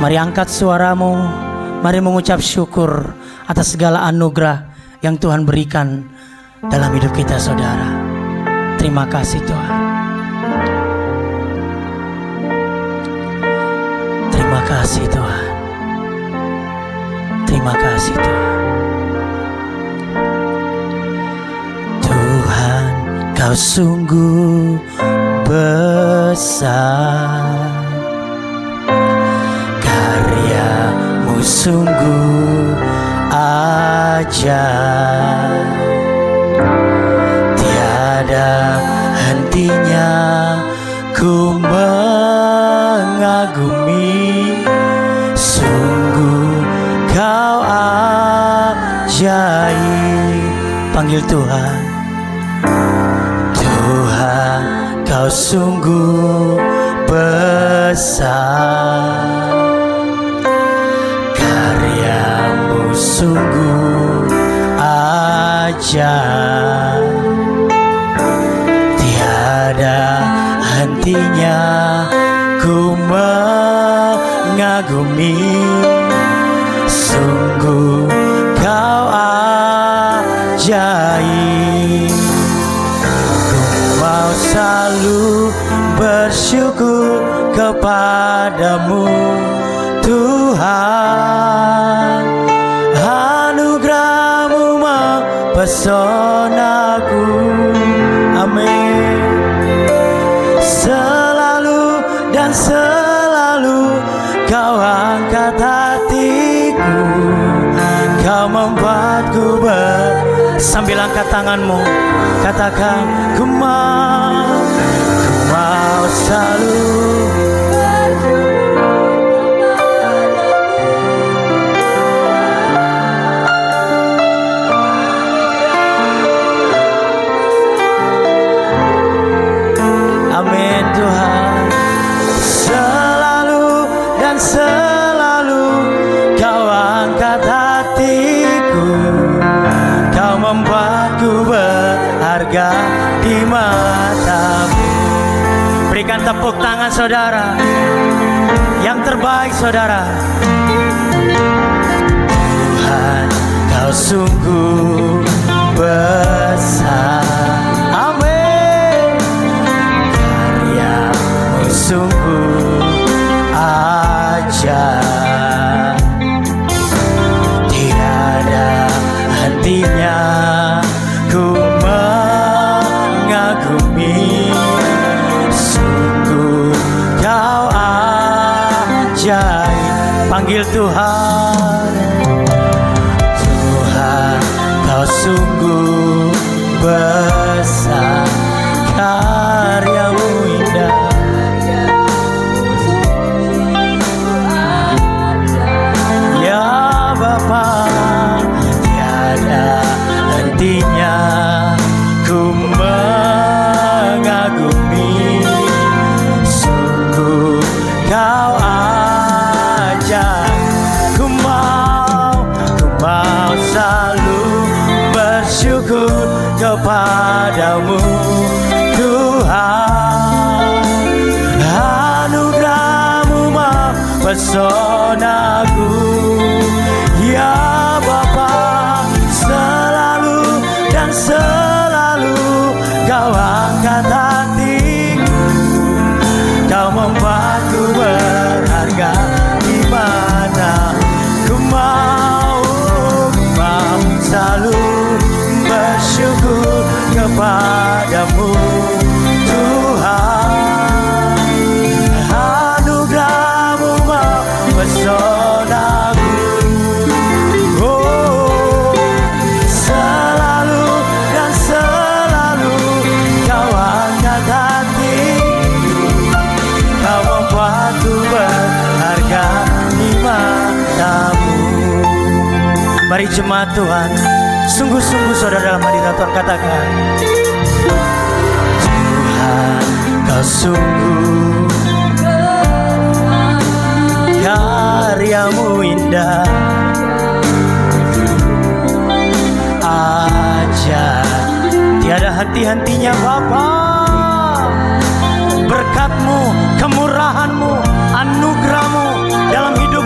Mari angkat suaramu, mari mengucap syukur atas segala anugerah yang Tuhan berikan dalam hidup kita, saudara. Terima kasih Tuhan. Terima kasih Tuhan. Terima kasih Tuhan. Tuhan, Kau sungguh besar, karyamu sungguh ajaib, tiada hentinya ku mengagumi. Sungguh Kau ajaib. Panggil Tuhan. Tuhan, Kau sungguh besar, karyamu sungguh ajaib, tiada hentinya ku mengagumi. Sungguh Kau ajaib. Ku mau selalu bersyukur kepadamu Tuhan. Anugerah-Mu mempesonaku. Amin. Selalu dan selalu Kau angkat hatiku, Kau membuatku sambil angkat tanganmu, katakan ku mau selalu. Amin Tuhan. Selalu dan selalu Kau angkat hatiku, Kau membuatku berharga di mata-Mu. Berikan tepuk tangan saudara yang terbaik, saudara. Tuhan, Kau sungguh besar. Amin. Karya-Mu sungguh ajaib, tiada hentinya ku mengagumi. Sungguh Kau ajaib. Panggil Tuhan. Tuhan, Kau sungguh besar, karya-Mu indah. Ya Bapa, tiada hentinya ku mengagumi. Sungguh Kau ajaib. Ku mau selalu bersyukur kepadamu Tuhan. Anugerah-Mu mempesonaku. Ya Bapa, selalu dan selalu Kau angkat hatiku, Kau membuatku berharga di mana. Ku mau selalu bersyukur kepadamu Tuhan. Anugerah-Mu mempesonaku. Oh, selalu dan selalu Kau angkat hatiku, Kau membuatku berharga di mata-Mu. Mari jemaat Tuhan, sungguh-sungguh saudara dalam hadirat Tuhan katakan, Tuhan, Kau sungguh karya-Mu indah, ajaib, tiada henti-hentinya Bapa. Berkat-Mu, kemurahan-Mu, anugerah-Mu dalam hidup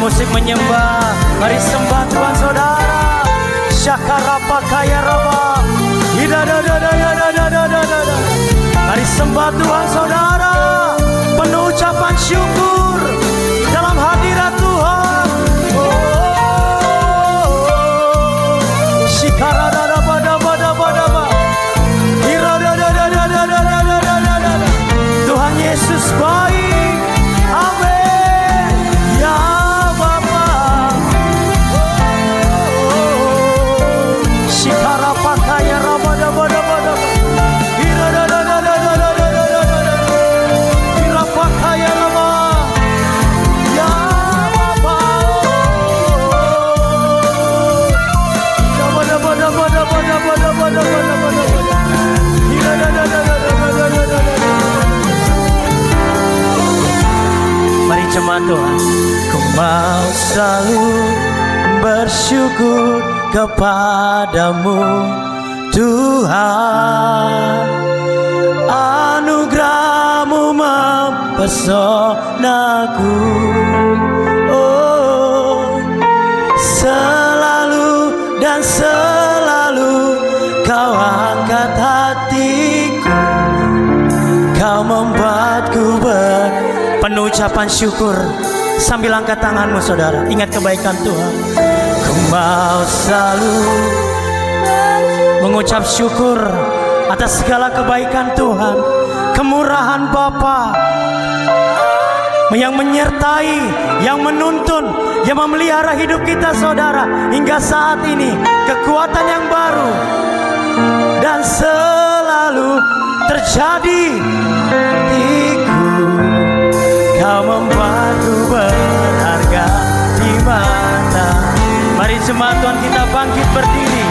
musik menyembah. Mari sembah Tuhan saudara. Syakarapa kaya raba. Mari sembah Tuhan saudara. Penuh ucapan syukur dalam hadirat Tuhan. Tuhan Yesus baik. Amin. Ya Bapa. Shikarapakaya rabadabadabada. Hirapakaya lama. Ya Bapa. Mari jemaat Tuhan, ku mau selalu bersyukur kepadamu Tuhan. Anugerah-Mu mempesonaku, oh, selalu dan selalu Kau angkat hatiku, Kau membuatku penuh ucapan syukur. Sambil angkat tanganmu saudara, ingat kebaikan Tuhan. Ku mau selalu mengucap syukur atas segala kebaikan Tuhan, kemurahan Bapa yang menyertai, yang menuntun, yang memelihara hidup kita saudara hingga saat ini. Kekuatan yang baru dan selalu terjadi diku. Kau membuatku berharga di mata. Mari jemaat Tuhan kita bangkit berdiri.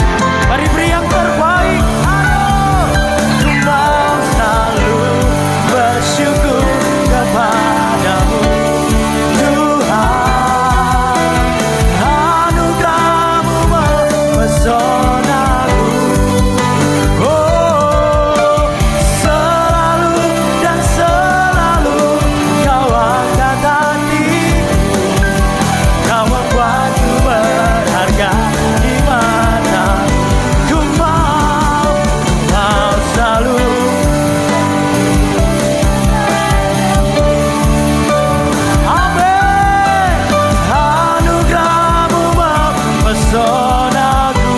Mari beri yang terbaik. Ku mau selalu bersyukur kepadamu Tuhan. Anugerah-Mu mempesonaku, oh, selalu dan selalu Kau angkat hatiku, Kau membuatku berharga di mata. Ku mau selalu. Amin. Anugerah-Mu mempesonaku,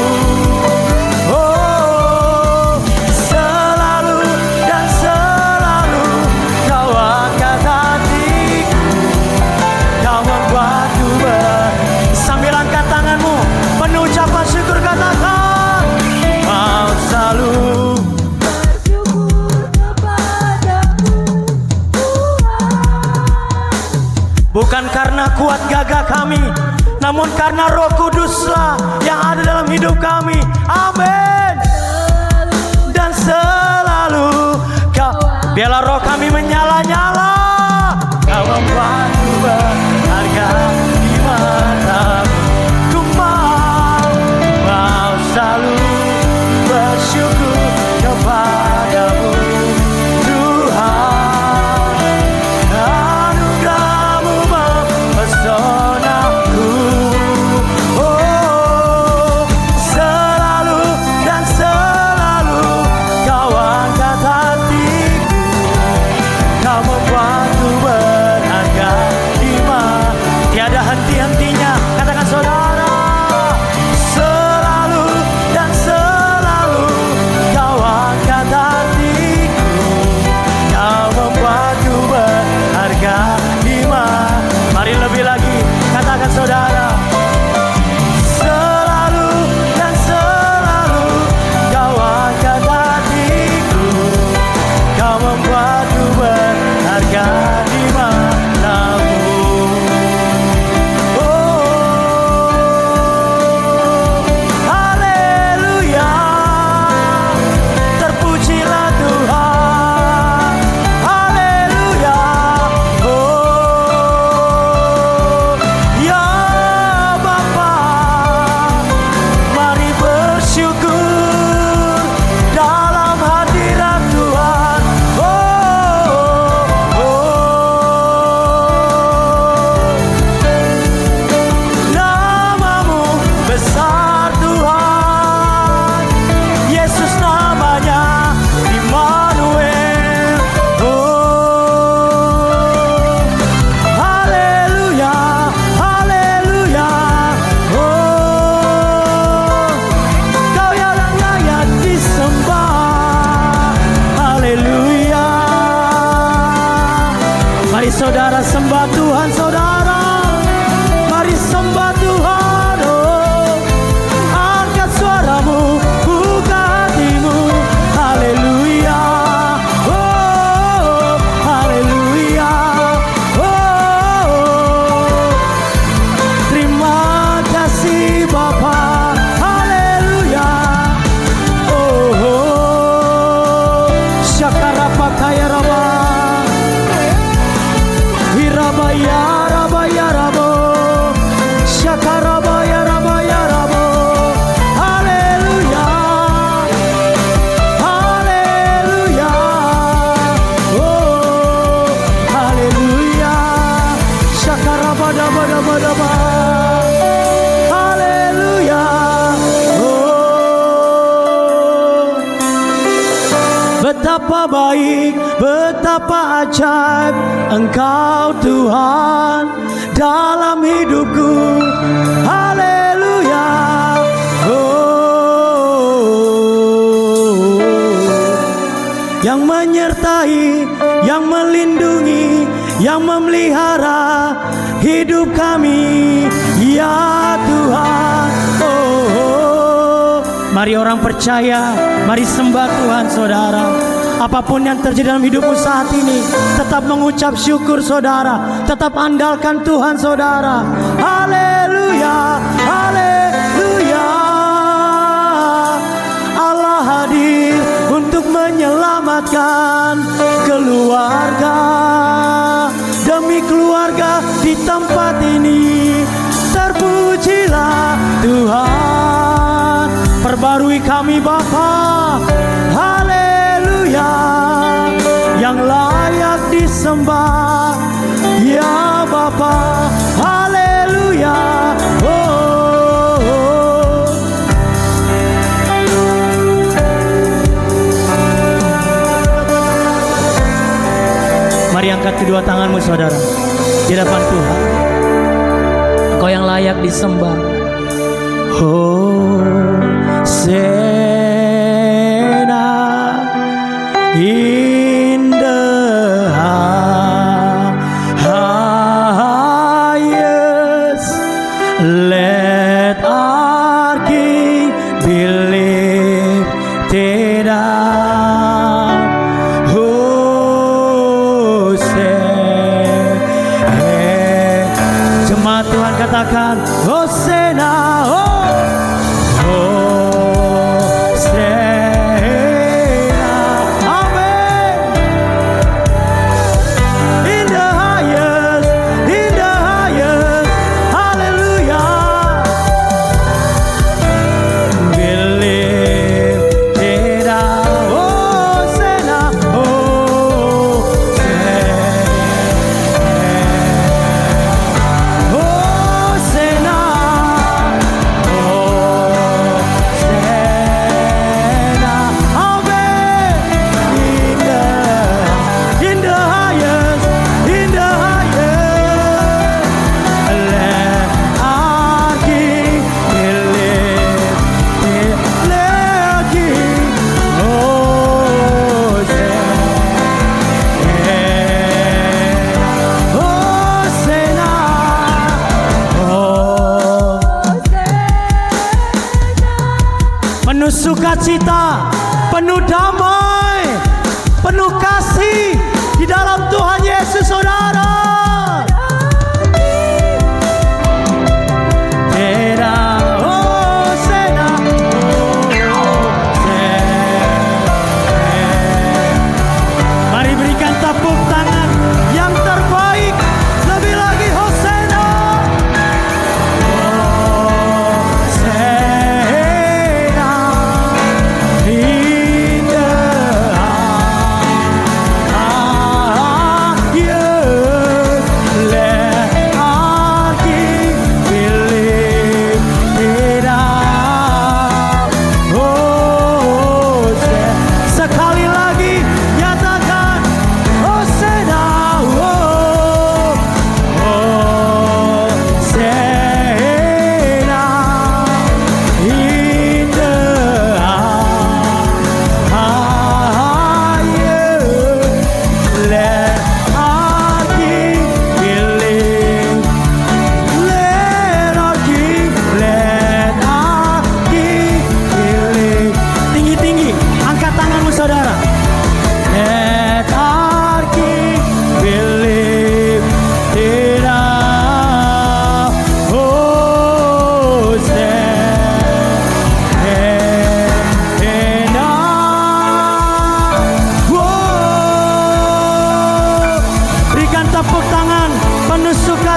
oh, selalu dan selalu Kau angkat hatiku, Kau membuatku sambil angkat tanganmu penuh ucapan syukur katakan, mau selalu bersyukur kepadamu Tuhan. bukan karena kuat gagah kami, namun karena Roh Kuduslah yang ada dalam hidup kami. Amin. Dan selalu Kau, biarlah roh kami menyala-nyala. Kau membuatku berharga di mata-Mu. Ku mau selalu bersyukur kepadamu Tuhan. Anugerah-Mu mempesonaku, oh, selalu dan selalu Kau angkat hatiku, Kau membuatku berharga di mata. Tiada henti-hentinya, katakan saudara. Selalu dan selalu Kau angkat hatiku, Kau membuatku berharga di mata. Mari lebih lagi, katakan saudara. Selalu dan selalu Kau angkat hatiku, Kau membuatku berharga di mata-Mu. Oh, haleluya. Terpujilah Tuhan. Haleluya. Oh, ya Bapa, mari bersyukur dalam hadirat Tuhan. Oh, oh, saudara sembah Tuhan saudara. Mari sembah Tuhan. Oh, angkat suaramu, buka hatimu. Haleluya. Oh, haleluya. Oh, terima kasih Bapa. Haleluya. Oh, syakarapakaya raba. Hirabaya rabaya rabo. Syakarabaya rabaya rabo. Haleluya. Haleluya. Oh, haleluya. Syakarabadabadabadaba. Haleluya. Oh, betapa baik, betapa ajaib Engkau Tuhan dalam hidupku. Haleluya. Oh, yang menyertai, yang melindungi, yang memelihara hidup kami, ya Tuhan. Oh, mari orang percaya, mari sembah Tuhan saudara. Apapun yang terjadi dalam hidupmu saat ini, tetap mengucap syukur saudara, tetap andalkan Tuhan saudara. Haleluya, haleluya. Allah hadir untuk menyelamatkan keluarga demi keluarga di tempat ini. Terpujilah Tuhan, perbarui kami Bapa. Haleluya, yang layak disembah ya Bapa. Haleluya. Oh, oh. Mari angkat kedua tanganmu saudara di hadapan Tuhan. Engkau yang layak disembah. Hosena in the highest, let our King be lifted up. Hosena, jemaat Tuhan katakan Hosena. Oh, penuh sukacita, penuh damai, penuh kasih di dalam Tuhan Yesus saudara. Mari berikan tepuk tangan yang terbaik, lebih lagi Hosena. Yes.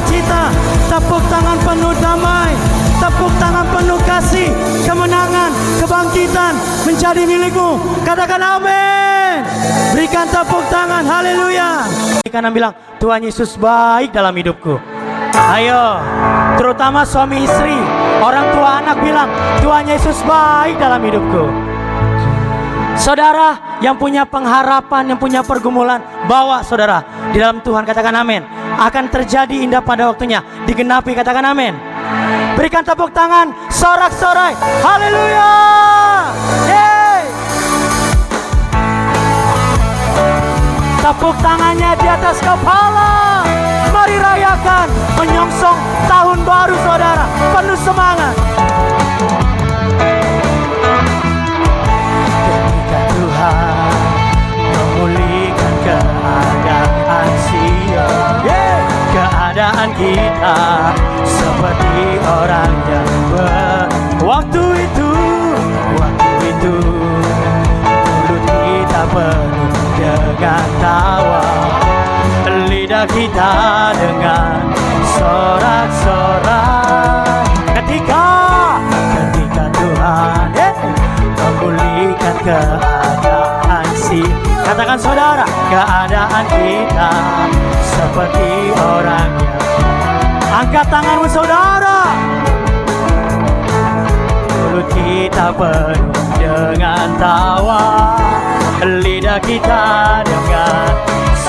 sukacita, tepuk tangan penuh damai, tepuk tangan penuh kasih, kemenangan, kebangkitan menjadi milikmu. Katakan amin. Berikan tepuk tangan, haleluya. Kanan bilang, Tuhan Yesus baik dalam hidupku. Ayo, terutama suami istri, orang tua anak bilang, Tuhan Yesus baik dalam hidupku. Saudara yang punya pengharapan, yang punya pergumulan, bawa saudara di dalam Tuhan, katakan amin. Akan terjadi indah pada waktunya, digenapi, katakan amin. Berikan tepuk tangan, sorak-sorai, haleluya. Yeay. Tepuk tangannya di atas kepala. Mari rayakan, menyongsong tahun baru saudara, penuh semangat. Ketika Tuhan memulihkan keadaan Sion, keadaan kita seperti orang yang waktu itu mulut kita penuh dengan tawa, lidah kita dengan sorak-sorai. Ketika Tuhan memulihkan keadaan katakan saudara, keadaan kita seperti orang yang. Angkat tanganmu saudara. Mulut kita penuh dengan tawa, lidah kita dengan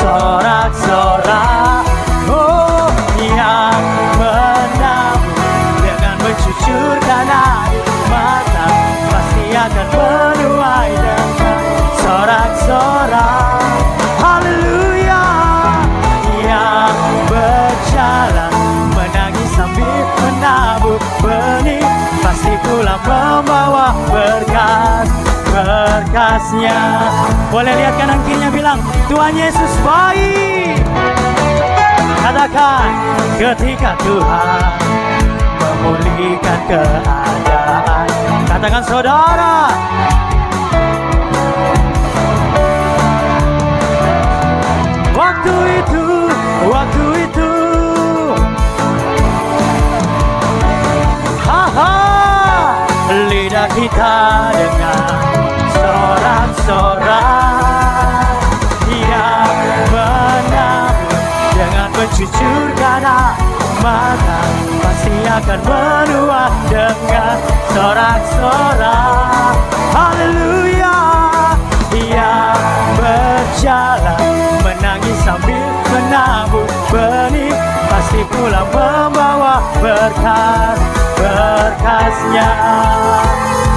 sorak-sorai. Oh, yang menabur dengan mencucurkan air mata pasti akan menuai dengan sorak-sorai. Haleluya. Yang berjalan menangis sambil menabur benih pasti pulang membawa berkasnya. Boleh lihat kanan kirinya, bilang Tuhan Yesus baik. Katakan, ketika Tuhan memulihkan keadaan. Katakan saudara. Waktu itu lidah kita dengan sorak-sorai, yang menabur dengan mencucurkan air mata pasti akan menuai dengan sorak-sorai. Haleluya. Yang berjalan menangis sambil menabur benih pasti pulang membawa berkasnya.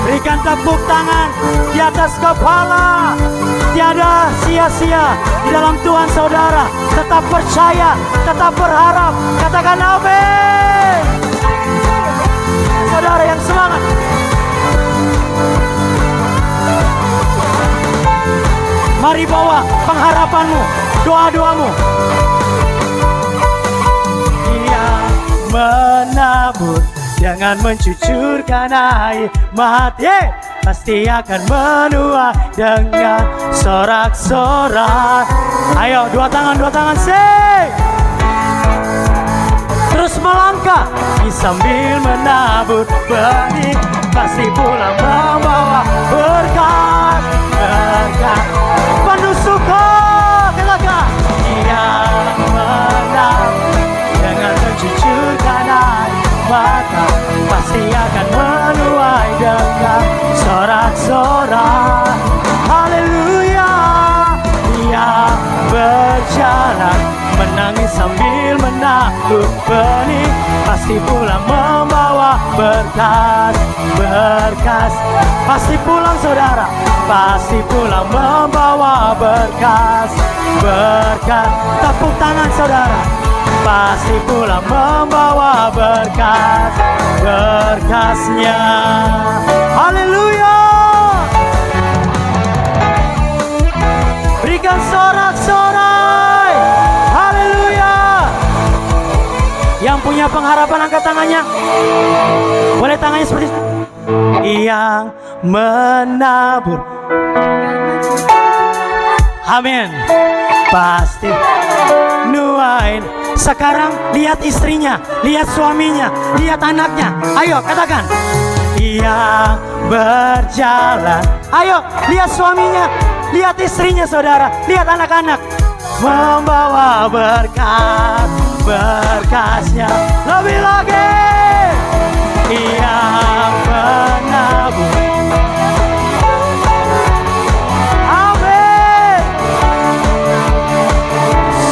Berikan tepuk tangan di atas kepala. Tiada sia-sia di dalam Tuhan saudara. Tetap percaya, tetap berharap. Katakan amin. Saudara yang semangat. Mari bawa pengharapanmu, doa-doamu. Dia menabur dengan mencucurkan air mata, pasti akan menuai dengan sorak-sorai. Ayo, dua tangan, sing. Terus melangkah sambil menabur benih, pasti pulang membawa berkat. Penuh suka, katakan. Yang menabur dengan mencucurkan air mata pasti akan menuai dengan sorak-sorai. Haleluya. Yang berjalan menangis sambil menabur benih pasti pulang membawa berkas. Pasti pulang saudara, pasti pulang membawa berkas. Tepuk tangan saudara. Pasti pulang membawa berkasnya. Haleluya. Berikan sorak-sorai. Haleluya. Yang punya pengharapan angkat tangannya. Boleh tangannya seperti itu. Yang menabur, amin, pasti nuain Sekarang lihat istrinya, lihat suaminya, lihat anaknya. Ayo katakan, yang berjalan. Ayo lihat suaminya, lihat istrinya saudara, lihat anak-anak. Membawa berkat, berkasnya lebih lagi. Yang menabur. Amin.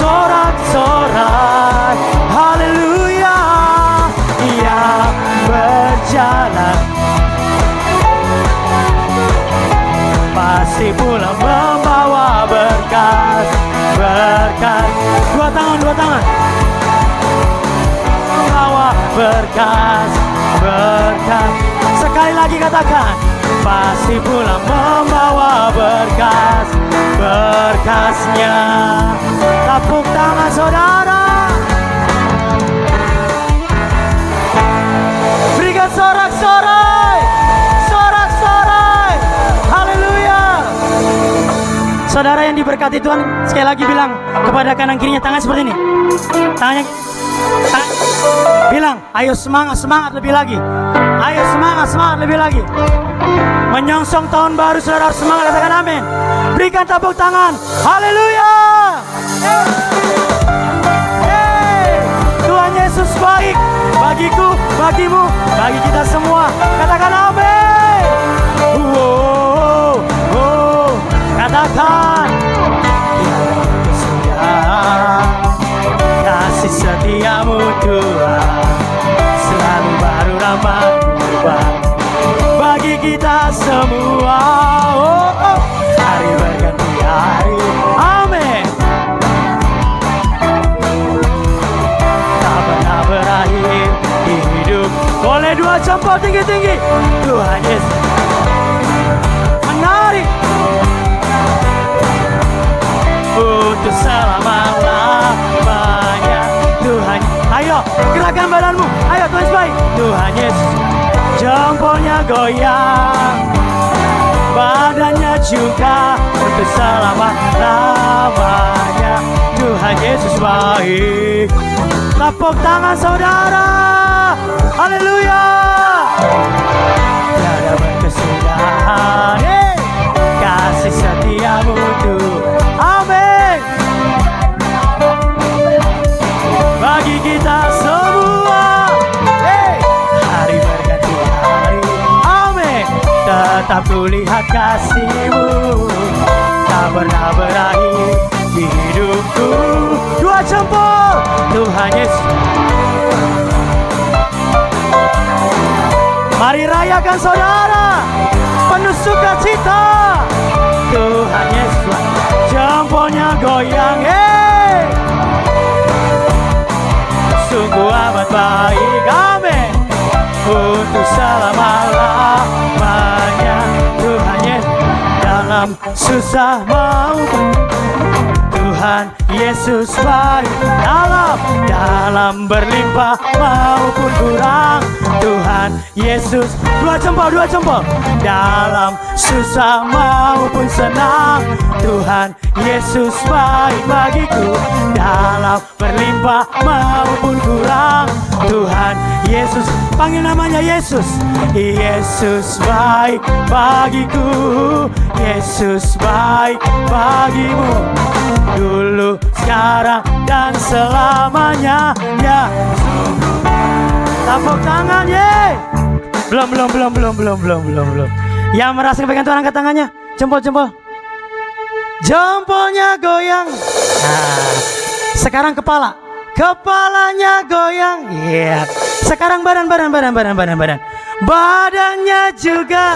Sorak-sorak haleluya. Yang berjalan pasti pulang membawa berkat, berkat. Dua tangan, dua tangan. Membawa berkat, berkat. Sekali lagi katakan, pasti pulang membawa berkas, berkasnya. Tepuk tangan saudara. Berikan sorak-sorai, sorak-sorai. Haleluya. Saudara yang diberkati Tuhan, sekali lagi bilang kepada kanan kirinya, tangan seperti ini. Tangannya bilang, ayo semangat, semangat lebih lagi. Ayo semangat, semangat lebih lagi. Menyongsong tahun baru, saudara harus semangat, katakan amin. Berikan tepuk tangan. Haleluya. Tuhan Yesus baik bagiku, bagimu, bagi kita semua. Katakan amin. Katakan, kasih setiamu Tuhan selalu baru ramah bagi kita semua. Hari berganti hari, amin. Tak pernah berakhir di hidup. Boleh dua jempol tinggi-tinggi. Tuhan Yesus menarik untuk selama-lamanya. Tuhan, ayo gerakan badanmu. Ayo Tuhan baik. Tuhan Yesus, jempolnya goyang, badannya juga untuk selama-lamanya. Tuhan Yesus baik. Tepuk tangan saudara. Haleluya. Tiada berkesudahan, kasih setiamu Tuhan. Amin. Bagi kita semua, hari berganti hari, amin. Tetap kulihat kasih-Mu, tak pernah berakhir di hidupku. Dua jempol, Tuhan Yesus. Mari rayakan saudara, penuh sukacita. Tuhan Yesus, jempolnya goyang, sungguh amat baik, amin. Untuk selama-lamanya. Tuhan Yesus, dalam susah maupun Tuhan Yesus baik. Dalam berlimpah maupun kurang, Tuhan Yesus. Dua jempol, dua jempol. Dalam susah maupun senang, Tuhan Yesus baik bagiku. Dalam berlimpah maupun kurang, Tuhan Yesus. Panggil namanya Yesus. Yesus baik bagiku, Yesus baik bagimu. Dulu, sekarang, dan selamanya. Ya, tepuk tangan, ye. Belum. Yang merasa pegang Tuhan angkat tangannya. Jempol. Jempolnya goyang. Nah, sekarang kepala. Kepalanya goyang. Iya. Sekarang badan. Badannya juga.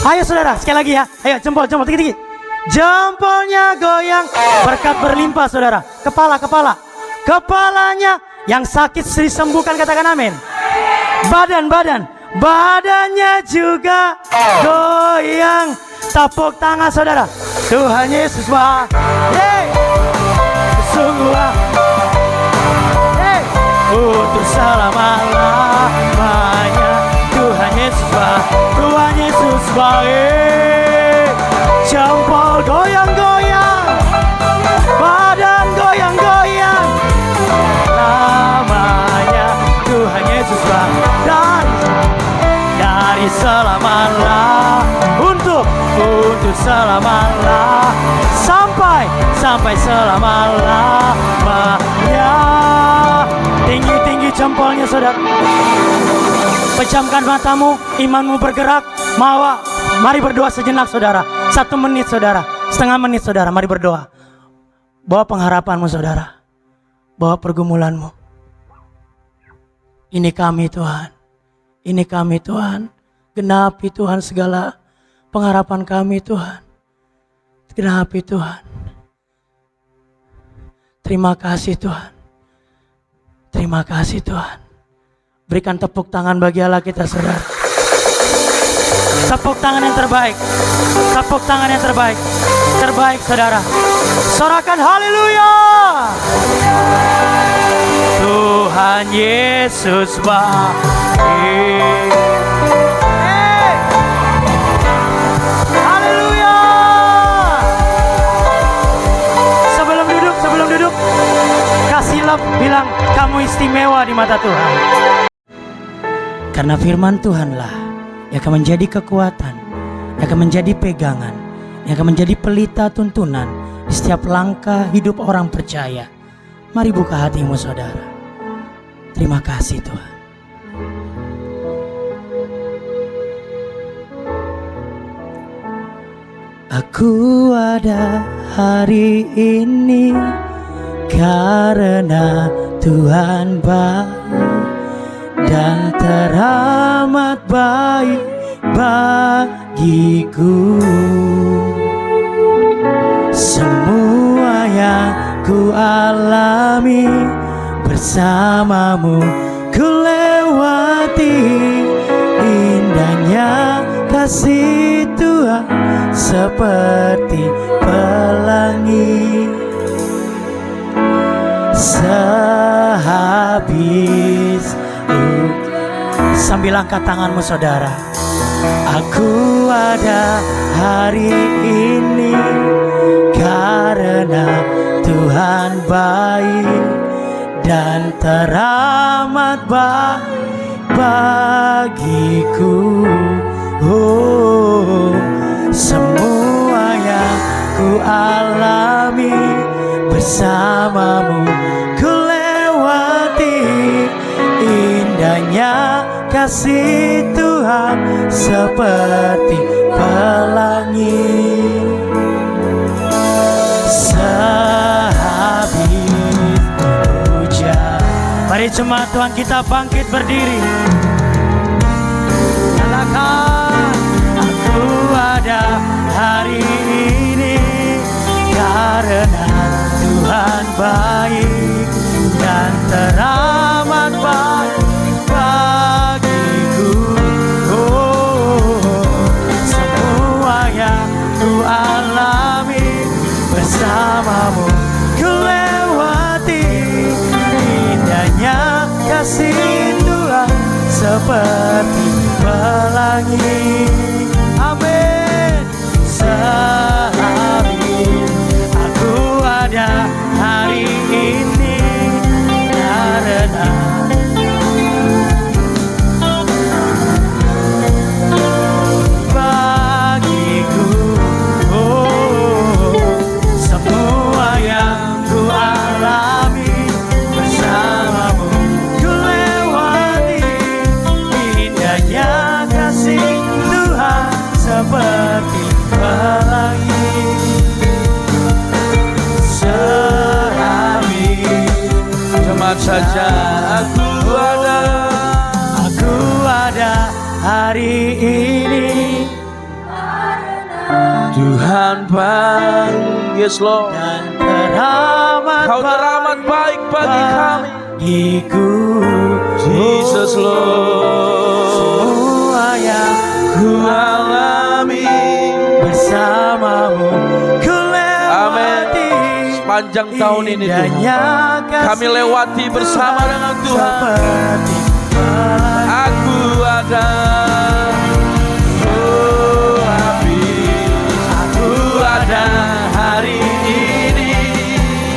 Ayo saudara, sekali lagi ya. Ayo jempol tinggi. Jempolnya goyang, berkat berlimpah saudara. Kepalanya yang sakit disembuhkan, katakan amin. Badannya juga goyang. Tepuk tangan saudara. Tuhan Yesus baik. Sungguh untuk selama-lamanya. Tuhan Yesus baik. Jempol goyang-goyang, badan goyang-goyang. sampai selama-lamanya. Tinggi-tinggi jempolnya saudara. Pejamkan matamu, imanmu bergerak. Mari berdoa sejenak saudara. 1 menit saudara, setengah menit saudara, mari berdoa. Bawa pengharapanmu saudara, bawa pergumulanmu. Ini kami Tuhan, ini kami Tuhan. Genapi Tuhan segala pengharapan kami Tuhan. Genapi Tuhan. Terima kasih Tuhan. Terima kasih Tuhan. Berikan tepuk tangan bagi Allah kita saudara. Tepuk tangan yang terbaik. Tepuk tangan yang terbaik. Terbaik saudara. Sorakan haleluya. Tuhan Yesus baik. Haleluya. Sebelum duduk, kasih love, bilang kamu istimewa di mata Tuhan. Karena firman Tuhanlah yang akan menjadi kekuatan, yang akan menjadi pegangan, yang akan menjadi pelita tuntunan di setiap langkah hidup orang percaya. Mari buka hatimu saudara. Terima kasih Tuhan. Aku ada hari ini karena Tuhan baik dan teramat baik bagiku. Semua yang ku alami bersamamu ku lewati. Indahnya kasih Tuhan seperti pelangi. Sehabis sambil angkat tanganmu saudara. Aku ada hari ini karena Tuhan baik dan teramat baik bagiku. Oh, semua yang ku alami bersamamu ku lewati. Indahnya kasih Tuhan seperti pelangi. Sehabis hujan. Mari jemaat Tuhan kita bangkit berdiri. Katakan, aku ada hari ini karena Tuhan baik dan teramat baik bagiku. Oh, semua yang ku alami bersamamu ku lewati. Indahnya kasih Tuhan seperti pelangi. Amin. Sehabis aku ada hari ini karena bagiku. Oh, semua yang ku alami bersamamu ku lewati. Indahnya kasih Tuhan seperti pelangi. Sehabis Jemaat saja aku ada hari ini Tuhan baik. Yes Lord. dan teramat Kau teramat baik bagi kami. bagiku. Jesus Lord. Semua yang ku alami bersamamu ku lewati. Sepanjang tahun ini Tuhan Indahnya kami kasih lewati bersama dengan Tuhan. seperti pelangi. Aku ada. Oh, habis Aku ada hari ini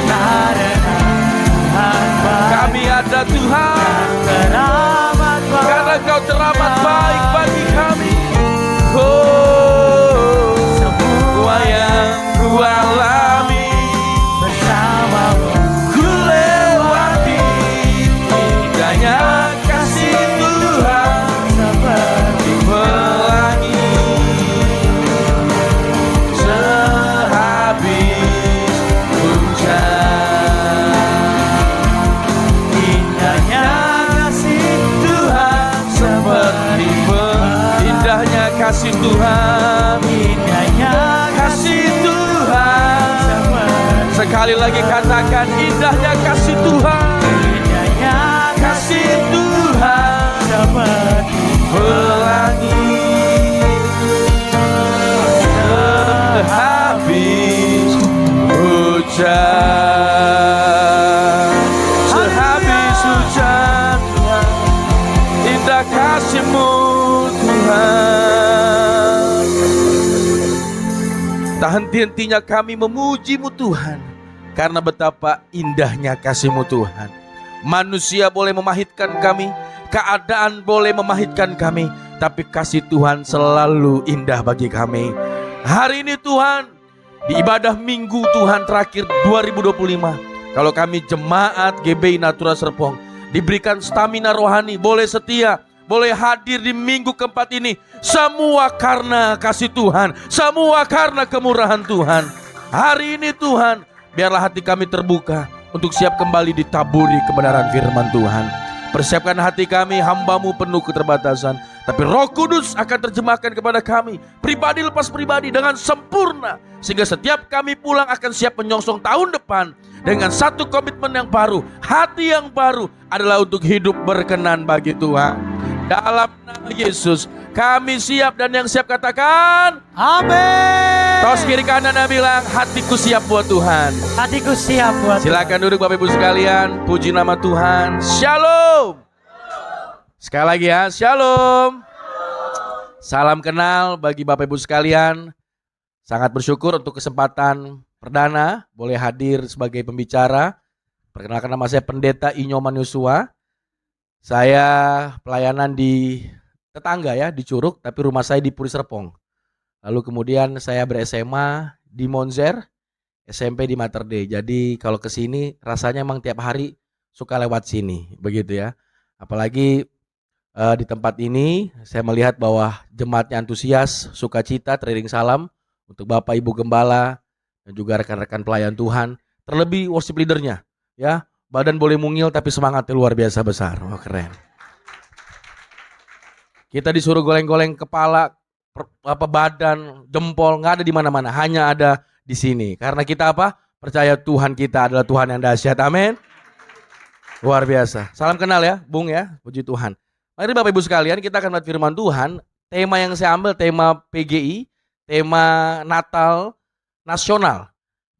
karena Tuhan baik kami ada Tuhan. teramat baik. Karena Kau teramat baik bagi kami. Oh, kasih Tuhan, indahnya kasih Tuhan. Sekali lagi katakan indahnya kasih Tuhan, indahnya kasih Tuhan seperti pelangi sehabis hujan, sehabis hujan Tuhan, indah kasih-Mu Tuhan. Tak henti-hentinya kami memuji-Mu Tuhan, karena betapa indahnya kasih-Mu Tuhan. Manusia boleh memahitkan kami, keadaan boleh memahitkan kami, tapi kasih Tuhan selalu indah bagi kami. Hari ini Tuhan, di ibadah minggu Tuhan terakhir 2025, kalau kami jemaat GBI Natura Serpong diberikan stamina rohani, boleh setia, boleh hadir di minggu keempat ini, semua karena kasih Tuhan, semua karena kemurahan Tuhan. Hari ini Tuhan, biarlah hati kami terbuka untuk siap kembali ditaburi kebenaran firman Tuhan. Persiapkan hati kami, hamba-Mu penuh keterbatasan, tapi Roh Kudus akan terjemahkan kepada kami, pribadi lepas pribadi dengan sempurna, sehingga setiap kami pulang akan siap menyongsong tahun depan dengan satu komitmen yang baru, hati yang baru adalah untuk hidup berkenan bagi Tuhan. Dalam nama Yesus kami siap, dan yang siap katakan amin. tos kiri kanan dan bilang, hatiku siap buat Tuhan. Hatiku siap buat Silakan duduk Bapak Ibu sekalian, puji nama Tuhan. Shalom. Sekali lagi ya, shalom. Salam kenal bagi Bapak Ibu sekalian. Sangat bersyukur untuk kesempatan perdana boleh hadir sebagai pembicara. Perkenalkan, nama saya Pendeta Inyoman Yosua. Saya pelayanan di tetangga ya, di Curug, tapi rumah saya di Puri Serpong. Lalu kemudian saya ber-SMA di Monzer, SMP di Mater Dei. Jadi kalau ke sini rasanya emang tiap hari suka lewat sini, begitu ya. Apalagi di tempat ini saya melihat bahwa jemaatnya antusias, sukacita, teriring salam untuk Bapak Ibu Gembala dan juga rekan-rekan pelayan Tuhan. Terlebih worship leadernya, ya. Badan boleh mungil tapi semangatnya luar biasa besar. Wah, keren. Kita disuruh goleng-goleng kepala, badan, jempol, nggak ada di mana-mana, hanya ada di sini. Karena kita apa? Percaya Tuhan kita adalah Tuhan yang dahsyat. Amin. Luar biasa. Salam kenal ya, Bung ya. Puji Tuhan. Mari Bapak Ibu sekalian, kita akan melihat firman Tuhan. Tema yang saya ambil tema PGI, tema Natal Nasional.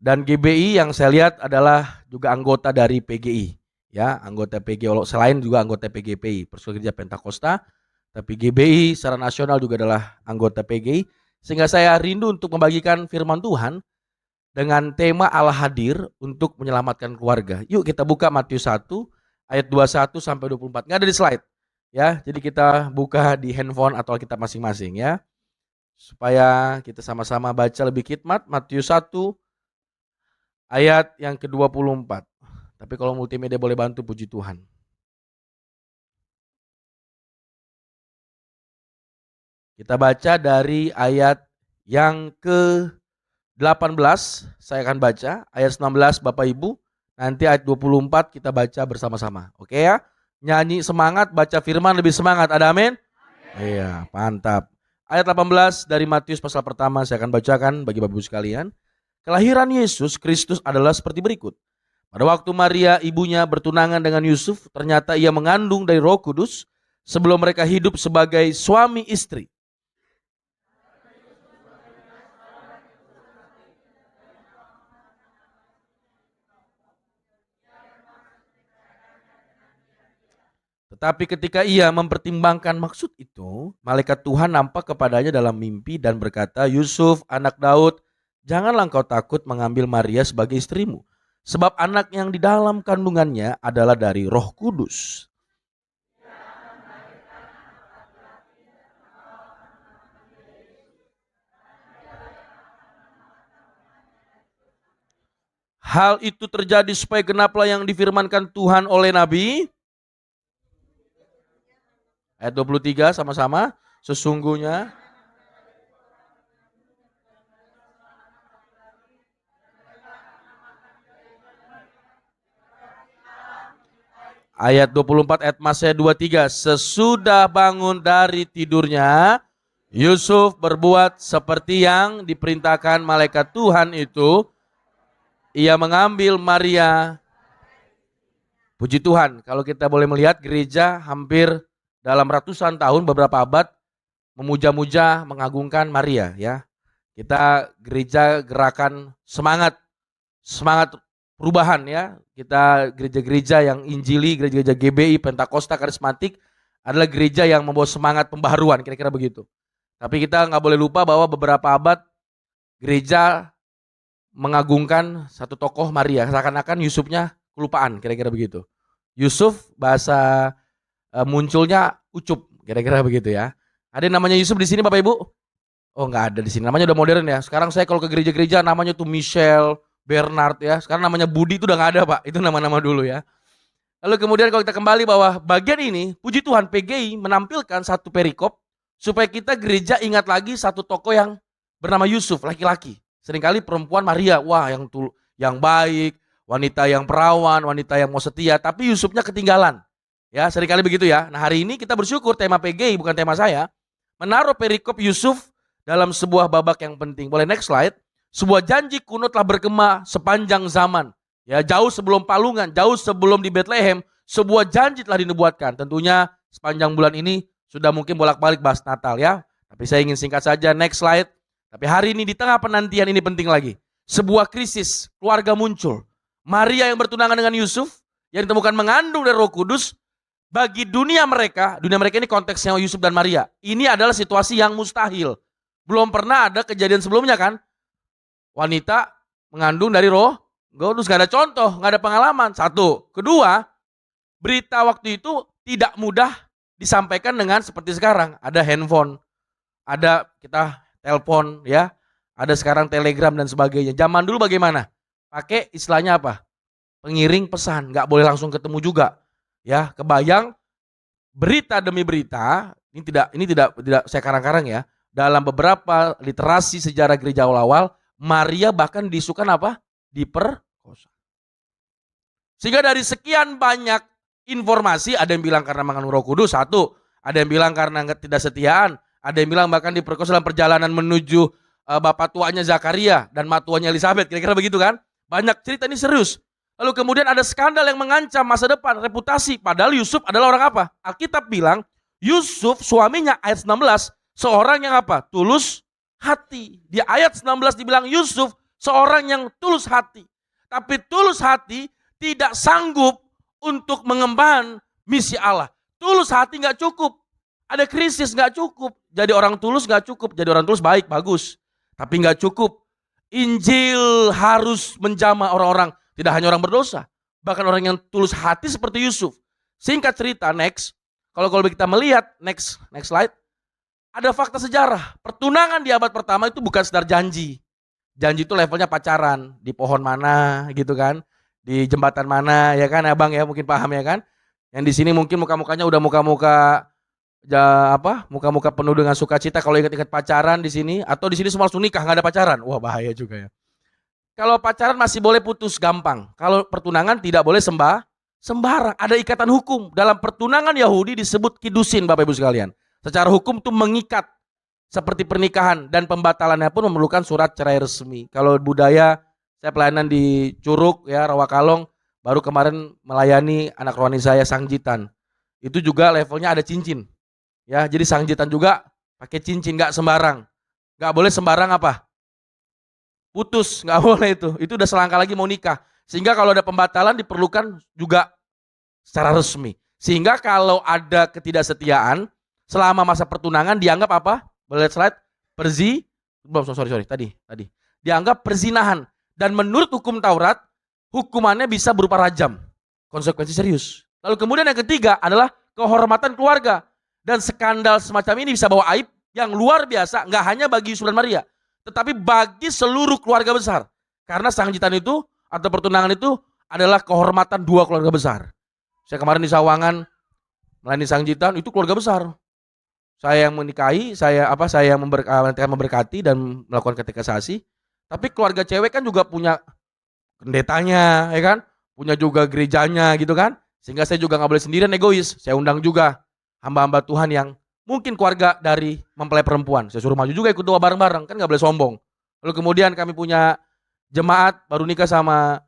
Dan GBI yang saya lihat adalah juga anggota dari PGI. Ya, anggota PGI, selain juga anggota PGPI, Persekutuan Gereja Pentakosta. Tapi GBI secara nasional juga adalah anggota PGI. Sehingga saya rindu untuk membagikan firman Tuhan dengan tema Allah hadir untuk menyelamatkan keluarga. Yuk kita buka Matius 1 ayat 21 sampai 24. Nggak ada di slide. Ya, jadi kita buka di handphone atau kita masing-masing ya. Supaya kita sama-sama baca lebih khidmat. Matius 1 ayat yang ke-24. Tapi kalau multimedia boleh bantu, puji Tuhan. Kita baca dari ayat yang ke-18, saya akan baca. Ayat 19 Bapak Ibu, nanti ayat 24 kita baca bersama-sama. Oke ya? Nyanyi semangat, baca firman lebih semangat. Ada amin? Iya, mantap. Ayat 18 dari Matius pasal pertama saya akan bacakan bagi Bapak Ibu sekalian. Kelahiran Yesus Kristus adalah seperti berikut. Pada waktu Maria ibunya bertunangan dengan Yusuf, ternyata ia mengandung dari Roh Kudus sebelum mereka hidup sebagai suami istri. Tetapi ketika ia mempertimbangkan maksud itu, malaikat Tuhan nampak kepadanya dalam mimpi dan berkata, Yusuf, anak Daud, janganlah engkau takut mengambil Maria sebagai istrimu, sebab anak yang di dalam kandungannya adalah dari Roh Kudus. Hal itu terjadi supaya genaplah yang difirmankan Tuhan oleh Nabi. Ayat 23 sama-sama. Sesungguhnya ayat 24 ayat Mazmur 23. Sesudah bangun dari tidurnya, Yusuf berbuat seperti yang diperintahkan malaikat Tuhan itu. Ia mengambil Maria. Puji Tuhan, kalau kita boleh melihat gereja hampir dalam ratusan tahun, beberapa abad, memuja-muja, mengagungkan Maria ya. Kita gereja gerakan semangat perubahan ya. Kita gereja-gereja yang injili, gereja-gereja GBI, Pentakosta, Karismatik adalah gereja yang membawa semangat pembaharuan, kira-kira begitu. Tapi kita nggak boleh lupa bahwa beberapa abad gereja mengagungkan satu tokoh Maria, seakan-akan Yusufnya kelupaan, kira-kira begitu. Yusuf bahasa munculnya ucup, kira-kira begitu ya. Ada yang namanya Yusuf di sini Bapak Ibu? Oh nggak ada di sini, namanya udah modern ya. Sekarang saya kalau ke gereja-gereja namanya tuh Michelle, Bernard ya. Sekarang namanya Budi itu udah nggak ada Pak, itu nama-nama dulu ya. Lalu kemudian kalau kita kembali bahwa bagian ini, puji Tuhan PGI menampilkan satu perikop supaya kita gereja ingat lagi satu tokoh yang bernama Yusuf, laki-laki. Seringkali perempuan Maria, wah yang baik, wanita yang perawan, wanita yang mau setia, tapi Yusufnya ketinggalan. Ya, seringkali begitu ya. Nah, hari ini kita bersyukur tema PGI bukan tema saya, menaruh perikop Yusuf dalam sebuah babak yang penting. Boleh next slide? Sebuah janji kuno telah bergema sepanjang zaman. Ya, jauh sebelum palungan, jauh sebelum di Bethlehem, sebuah janji telah dinubuatkan. Tentunya sepanjang bulan ini sudah mungkin bolak-balik bahas Natal ya. Tapi saya ingin singkat saja, next slide. Tapi hari ini di tengah penantian ini penting lagi. Sebuah krisis keluarga muncul. Maria yang bertunangan dengan Yusuf, yang ditemukan mengandung dari Roh Kudus, bagi dunia mereka ini konteksnya Yusuf dan Maria. Ini adalah situasi yang mustahil. Belum pernah ada kejadian sebelumnya kan. Wanita mengandung dari Roh Kudus, gak ada contoh, gak ada pengalaman. Satu. Kedua, berita waktu itu tidak mudah disampaikan dengan seperti sekarang. Ada handphone, ada kita telepon ya, ada sekarang telegram dan sebagainya. Zaman dulu bagaimana? Pakai istilahnya apa? Pengiring pesan, nggak boleh langsung ketemu juga. Ya, kebayang berita demi berita, ini tidak saya karang-karang ya. Dalam beberapa literasi sejarah gereja awal-awal, Maria bahkan diisukan apa? Diperkosa. Sehingga dari sekian banyak informasi, ada yang bilang karena mengandung Roh Kudus, satu. Ada yang bilang karena ketidaksetiaan, ada yang bilang bahkan diperkosa dalam perjalanan menuju bapak tuanya Zakaria dan matuanya Elizabeth, kira-kira begitu kan? Banyak cerita, ini serius. Lalu kemudian ada skandal yang mengancam masa depan, reputasi. Padahal Yusuf adalah orang apa? Alkitab bilang Yusuf suaminya ayat 16 seorang yang apa? Tulus hati. Di ayat 19 dibilang Yusuf seorang yang tulus hati. Tapi tulus hati tidak sanggup untuk mengemban misi Allah. Tulus hati gak cukup. Ada krisis gak cukup. Jadi orang tulus gak cukup. Jadi orang tulus baik, bagus. Tapi gak cukup. Injil harus menjamah orang-orang. Tidak hanya orang berdosa. Bahkan orang yang tulus hati seperti Yusuf. Singkat cerita, next. Kalau kita melihat, next slide. Ada fakta sejarah. Pertunangan di abad pertama itu bukan sekedar janji. Janji itu levelnya pacaran. Di pohon mana gitu kan. Di jembatan mana ya kan abang ya, mungkin paham ya kan. Yang di sini mungkin muka-mukanya udah muka-muka penuh dengan sukacita kalau ingat-ingat pacaran di sini, atau di sini semua langsung nikah nggak ada pacaran. Wah bahaya juga ya. Kalau pacaran masih boleh putus gampang. Kalau pertunangan tidak boleh sembarang. Ada ikatan hukum. Dalam pertunangan Yahudi disebut kidusin Bapak Ibu sekalian. Secara hukum itu mengikat seperti pernikahan, dan pembatalannya pun memerlukan surat cerai resmi. Kalau budaya, saya pelayanan di Curug ya, Rawakalong, baru kemarin melayani anak rohani saya Sangjitan. Itu juga levelnya ada cincin. Ya, jadi Sangjitan juga pakai cincin, nggak sembarang. Nggak boleh sembarang apa? Putus, nggak boleh itu. Itu udah selangkah lagi mau nikah. Sehingga kalau ada pembatalan diperlukan juga secara resmi. Sehingga kalau ada ketidaksetiaan selama masa pertunangan dianggap apa? Boleh lihat slide? Sorry, tadi. Dianggap perzinahan. Dan menurut hukum Taurat, hukumannya bisa berupa rajam. Konsekuensi serius. Lalu kemudian yang ketiga adalah kehormatan keluarga. Dan skandal semacam ini bisa bawa aib yang luar biasa, nggak hanya bagi Yusuf dan Maria, tetapi bagi seluruh keluarga besar. Karena Sangjitan itu atau pertunangan itu adalah kehormatan dua keluarga besar. Saya kemarin di Sawangan melayani Sangjitan, itu keluarga besar. Saya yang menikahi, saya yang memberkati dan melakukan katekisasi. Tapi keluarga cewek kan juga punya pendetanya, ya kan? Punya juga gerejanya gitu kan? Sehingga saya juga nggak boleh sendirian egois. Saya undang juga hamba-hamba Tuhan yang mungkin keluarga dari mempelai perempuan. Saya suruh maju juga ikut doa bareng-bareng, kan nggak boleh sombong. Lalu kemudian kami punya jemaat baru nikah sama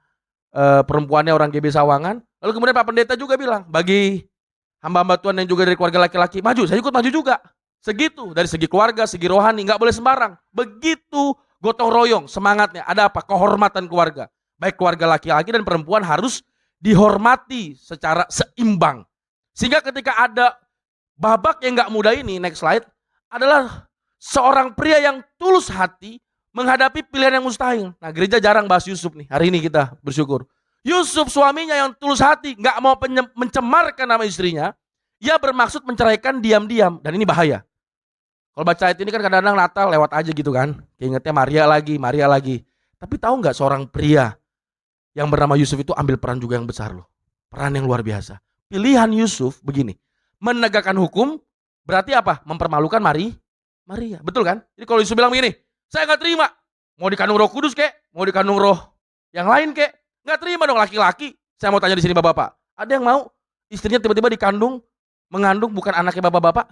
perempuannya orang GB Sawangan. Lalu kemudian Pak Pendeta juga bilang, bagi hamba-hamba Tuhan yang juga dari keluarga laki-laki, maju, saya ikut maju juga. Segitu, dari segi keluarga, segi rohani, nggak boleh sembarang. Begitu gotong royong, semangatnya. Ada apa? Kehormatan keluarga. Baik keluarga laki-laki dan perempuan harus dihormati secara seimbang. Sehingga ketika ada babak yang nggak mudah ini, next slide, adalah seorang pria yang tulus hati menghadapi pilihan yang mustahil. Nah, gereja jarang bahas Yusuf nih. Hari ini kita bersyukur. Yusuf suaminya yang tulus hati, nggak mau mencemarkan nama istrinya. Ia bermaksud menceraikan diam-diam, dan ini bahaya. Kalau baca ayat ini kan kadang-kadang Natal lewat aja gitu kan. Ingatnya Maria lagi. Tapi tahu nggak seorang pria yang bernama Yusuf itu ambil peran juga yang besar loh. Peran yang luar biasa. Pilihan Yusuf begini. Menegakkan hukum berarti apa? Mempermalukan Maria. Betul kan? Jadi kalau Yusuf bilang begini, saya nggak terima. Mau dikandung Roh Kudus kek? Mau dikandung roh yang lain kek? Nggak terima dong laki-laki. Saya mau tanya di sini bapak-bapak. Ada yang mau istrinya tiba-tiba mengandung bukan anaknya bapak-bapak?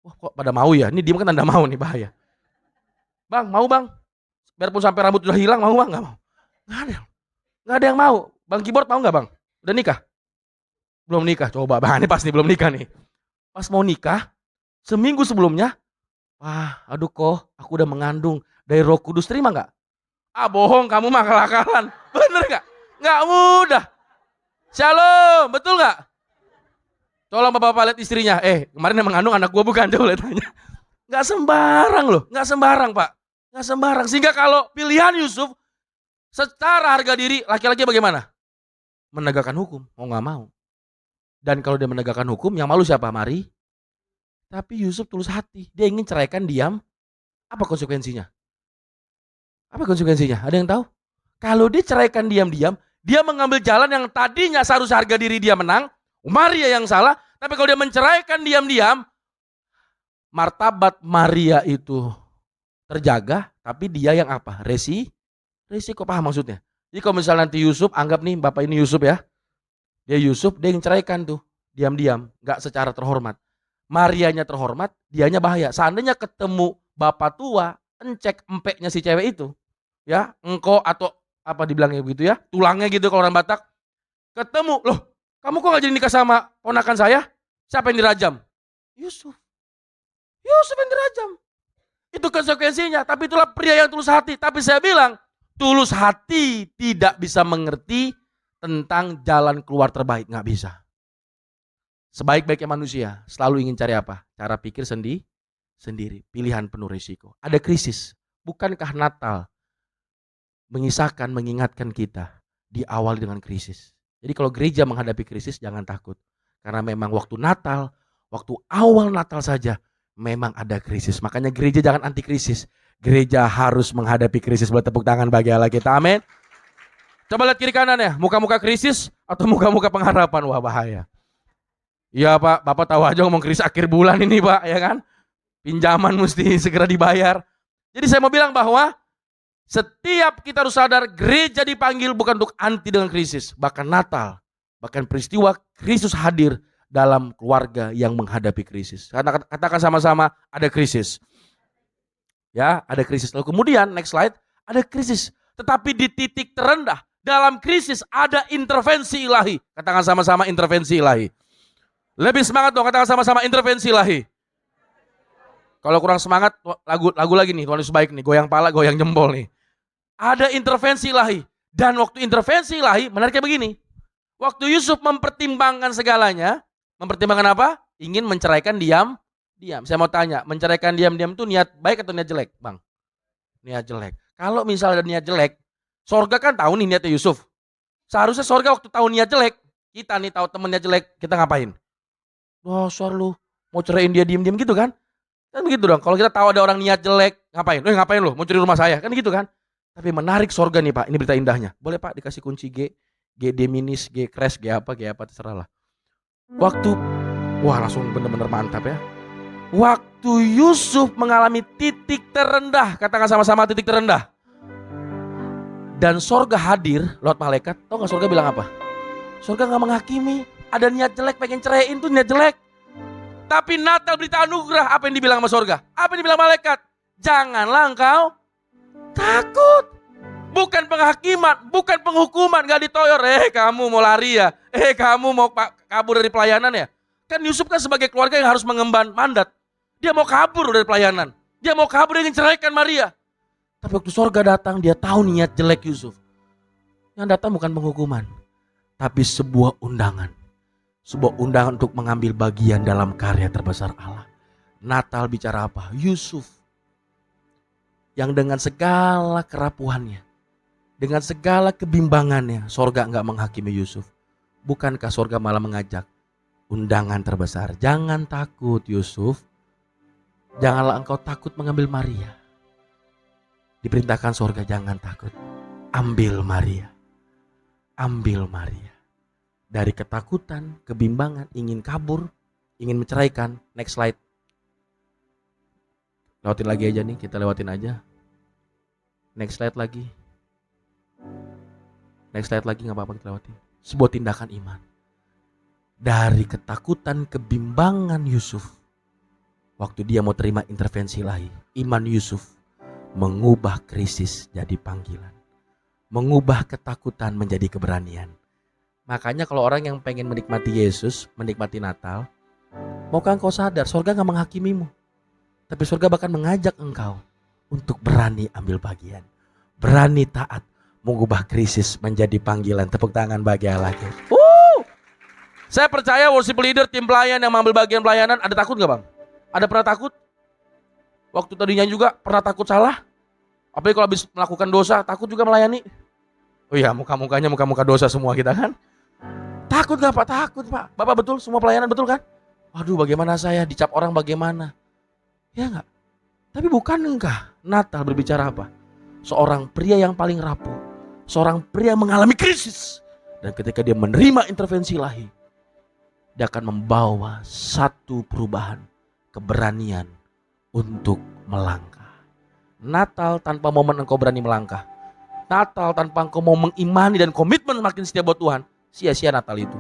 Wah, kok pada mau ya? Ini diem kan tanda mau nih, bahaya. Bang, mau bang? Biarpun sampai rambut udah hilang, mau bang? Nggak mau. Nggak ada yang mau. Bang Keyboard mau nggak bang? Udah nikah? Belum nikah. Coba bang, ini pas nih belum nikah nih. Pas mau nikah, seminggu sebelumnya, wah, aduh kok, aku udah mengandung dari Roh Kudus, terima nggak? Ah bohong, kamu mah akal-akalan. Bener nggak? Nggak mudah. Shalom, betul nggak? Tolong bapak-bapak lihat istrinya. Kemarin yang mengandung anak gua bukan, coba lihat tanya. Nggak sembarang loh, nggak sembarang pak. Nggak sembarang. Sehingga kalau pilihan Yusuf, secara harga diri, laki-laki bagaimana? Menegakkan hukum, mau nggak mau. Dan kalau dia menegakkan hukum, yang malu siapa? Mari. Tapi Yusuf tulus hati, dia ingin ceraikan diam. Apa konsekuensinya? Apa konsekuensinya? Ada yang tahu? Kalau dia ceraikan diam-diam, dia mengambil jalan yang tadinya seharusnya harga diri dia menang, Maria yang salah. Tapi kalau dia menceraikan diam-diam, martabat Maria itu terjaga, tapi dia yang apa? Resiko, paham maksudnya? Jadi kalau misalnya nanti Yusuf, anggap nih bapak ini Yusuf ya, dia Yusuf, dia yang ceraikan tuh diam-diam, nggak secara terhormat. Marianya terhormat, dianya bahaya. Seandainya ketemu bapak tua, encek empeknya si cewek itu, ya, engko atau apa dibilangnya begitu ya, tulangnya gitu kalau orang Batak, ketemu, loh, kamu kok gak jadi nikah sama ponakan saya? Siapa yang dirajam? Yusuf yang dirajam. Itu konsekuensinya, tapi itulah pria yang tulus hati. Tapi saya bilang, tulus hati tidak bisa mengerti tentang jalan keluar terbaik, gak bisa. Sebaik-baiknya manusia selalu ingin cari apa? Cara pikir sendiri, pilihan penuh risiko. Ada krisis, bukankah Natal mengingatkan kita diawali dengan krisis? Jadi kalau gereja menghadapi krisis jangan takut. Karena memang waktu Natal, waktu awal Natal saja memang ada krisis. Makanya gereja jangan anti krisis. Gereja harus menghadapi krisis. Boleh tepuk tangan bagi Allah kita, amin. Coba lihat kiri kanan ya, muka-muka krisis atau muka-muka pengharapan. Wah bahaya. Iya pak, bapak tahu aja ngomong krisis akhir bulan ini pak, ya kan. Pinjaman mesti segera dibayar. Jadi saya mau bilang bahwa setiap kita harus sadar gereja dipanggil bukan untuk anti dengan krisis. Bahkan Natal, bahkan peristiwa Kristus hadir dalam keluarga yang menghadapi krisis. Katakan sama-sama ada krisis. Ya, ada krisis. Lalu kemudian next slide, ada krisis. Tetapi di titik terendah dalam krisis ada intervensi ilahi. Katakan sama-sama intervensi ilahi. Lebih semangat dong, katakan sama-sama intervensi ilahi. Kalau kurang semangat, lagu lagi nih, Tuhan Yesus baik nih, goyang pala, goyang jempol nih. Ada intervensi ilahi. Dan waktu intervensi ilahi, menariknya begini. Waktu Yusuf mempertimbangkan segalanya, mempertimbangkan apa? Ingin menceraikan diam. Saya mau tanya, menceraikan diam-diam itu niat baik atau niat jelek, Bang? Niat jelek. Kalau misalnya ada niat jelek, sorga kan tahu nih niatnya Yusuf. Seharusnya sorga waktu tahu niat jelek, kita nih tahu temen niat jelek, kita ngapain? Dasar lu, mau ceraiin dia diam-diam gitu kan? Kan begitu dong, kalau kita tahu ada orang niat jelek, ngapain? Ngapain lu, mau curi rumah saya? Kan gitu kan? Tapi menarik sorga nih pak, ini berita indahnya. Boleh pak dikasih kunci G D minis, G crash, G apa terserah lah. Waktu, wah langsung bener-bener mantap ya. Waktu Yusuf mengalami titik terendah, katakan sama-sama titik terendah. Dan sorga hadir lewat malaikat, tau gak sorga bilang apa? Sorga gak menghakimi, ada niat jelek pengen ceraiin tuh niat jelek. Tetapi Natal berita anugerah. Apa yang dibilang sama sorga? Apa yang dibilang malaikat? Janganlah engkau takut. Bukan penghakiman, bukan penghukuman, gak ditoyor. Kamu mau lari ya? Kamu mau kabur dari pelayanan ya? Kan Yusuf kan sebagai keluarga yang harus mengemban mandat. Dia mau kabur dari pelayanan. Dia mau kabur, dia ingin ceraikan Maria. Tapi waktu sorga datang, dia tahu niat jelek Yusuf. Yang datang bukan penghukuman, tapi sebuah undangan. Sebuah undangan untuk mengambil bagian dalam karya terbesar Allah. Natal bicara apa? Yusuf. Yang dengan segala kerapuhannya, dengan segala kebimbangannya, sorga enggak menghakimi Yusuf. Bukankah sorga malah mengajak undangan terbesar? Jangan takut Yusuf. Janganlah engkau takut mengambil Maria. Diperintahkan sorga, jangan takut. Ambil Maria. Ambil Maria. Dari ketakutan, kebimbangan, ingin kabur, ingin menceraikan. Next slide. Lewatin lagi aja nih, kita lewatin aja. Next slide lagi. Next slide lagi, gak apa-apa kita lewatin. Sebuah tindakan iman. Dari ketakutan, kebimbangan Yusuf, waktu dia mau terima intervensi ilahi, iman Yusuf mengubah krisis jadi panggilan. Mengubah ketakutan menjadi keberanian. Makanya kalau orang yang pengen menikmati Yesus, menikmati Natal, maukah engkau sadar, surga gak menghakimimu. Tapi surga bahkan mengajak engkau untuk berani ambil bagian. Berani taat, mengubah krisis menjadi panggilan. Tepuk tangan bagi Allah. Saya percaya worship leader, tim pelayan yang mengambil bagian pelayanan, ada takut gak bang? Ada pernah takut? Waktu tadinya juga pernah takut salah? Apalagi kalau habis melakukan dosa, takut juga melayani? Oh iya, muka-mukanya muka-muka dosa semua kita kan? Takut gak Pak? Takut Pak. Bapak betul, semua pelayanan betul kan? Waduh, bagaimana saya dicap orang bagaimana? Ya enggak? Tapi bukankah Natal berbicara apa? Seorang pria yang paling rapuh, seorang pria yang mengalami krisis, dan ketika dia menerima intervensi ilahi, dia akan membawa satu perubahan, keberanian untuk melangkah. Natal tanpa momen engkau berani melangkah, Natal tanpa engkau mau mengimani dan komitmen makin setia buat Tuhan, sia-sia Natal itu.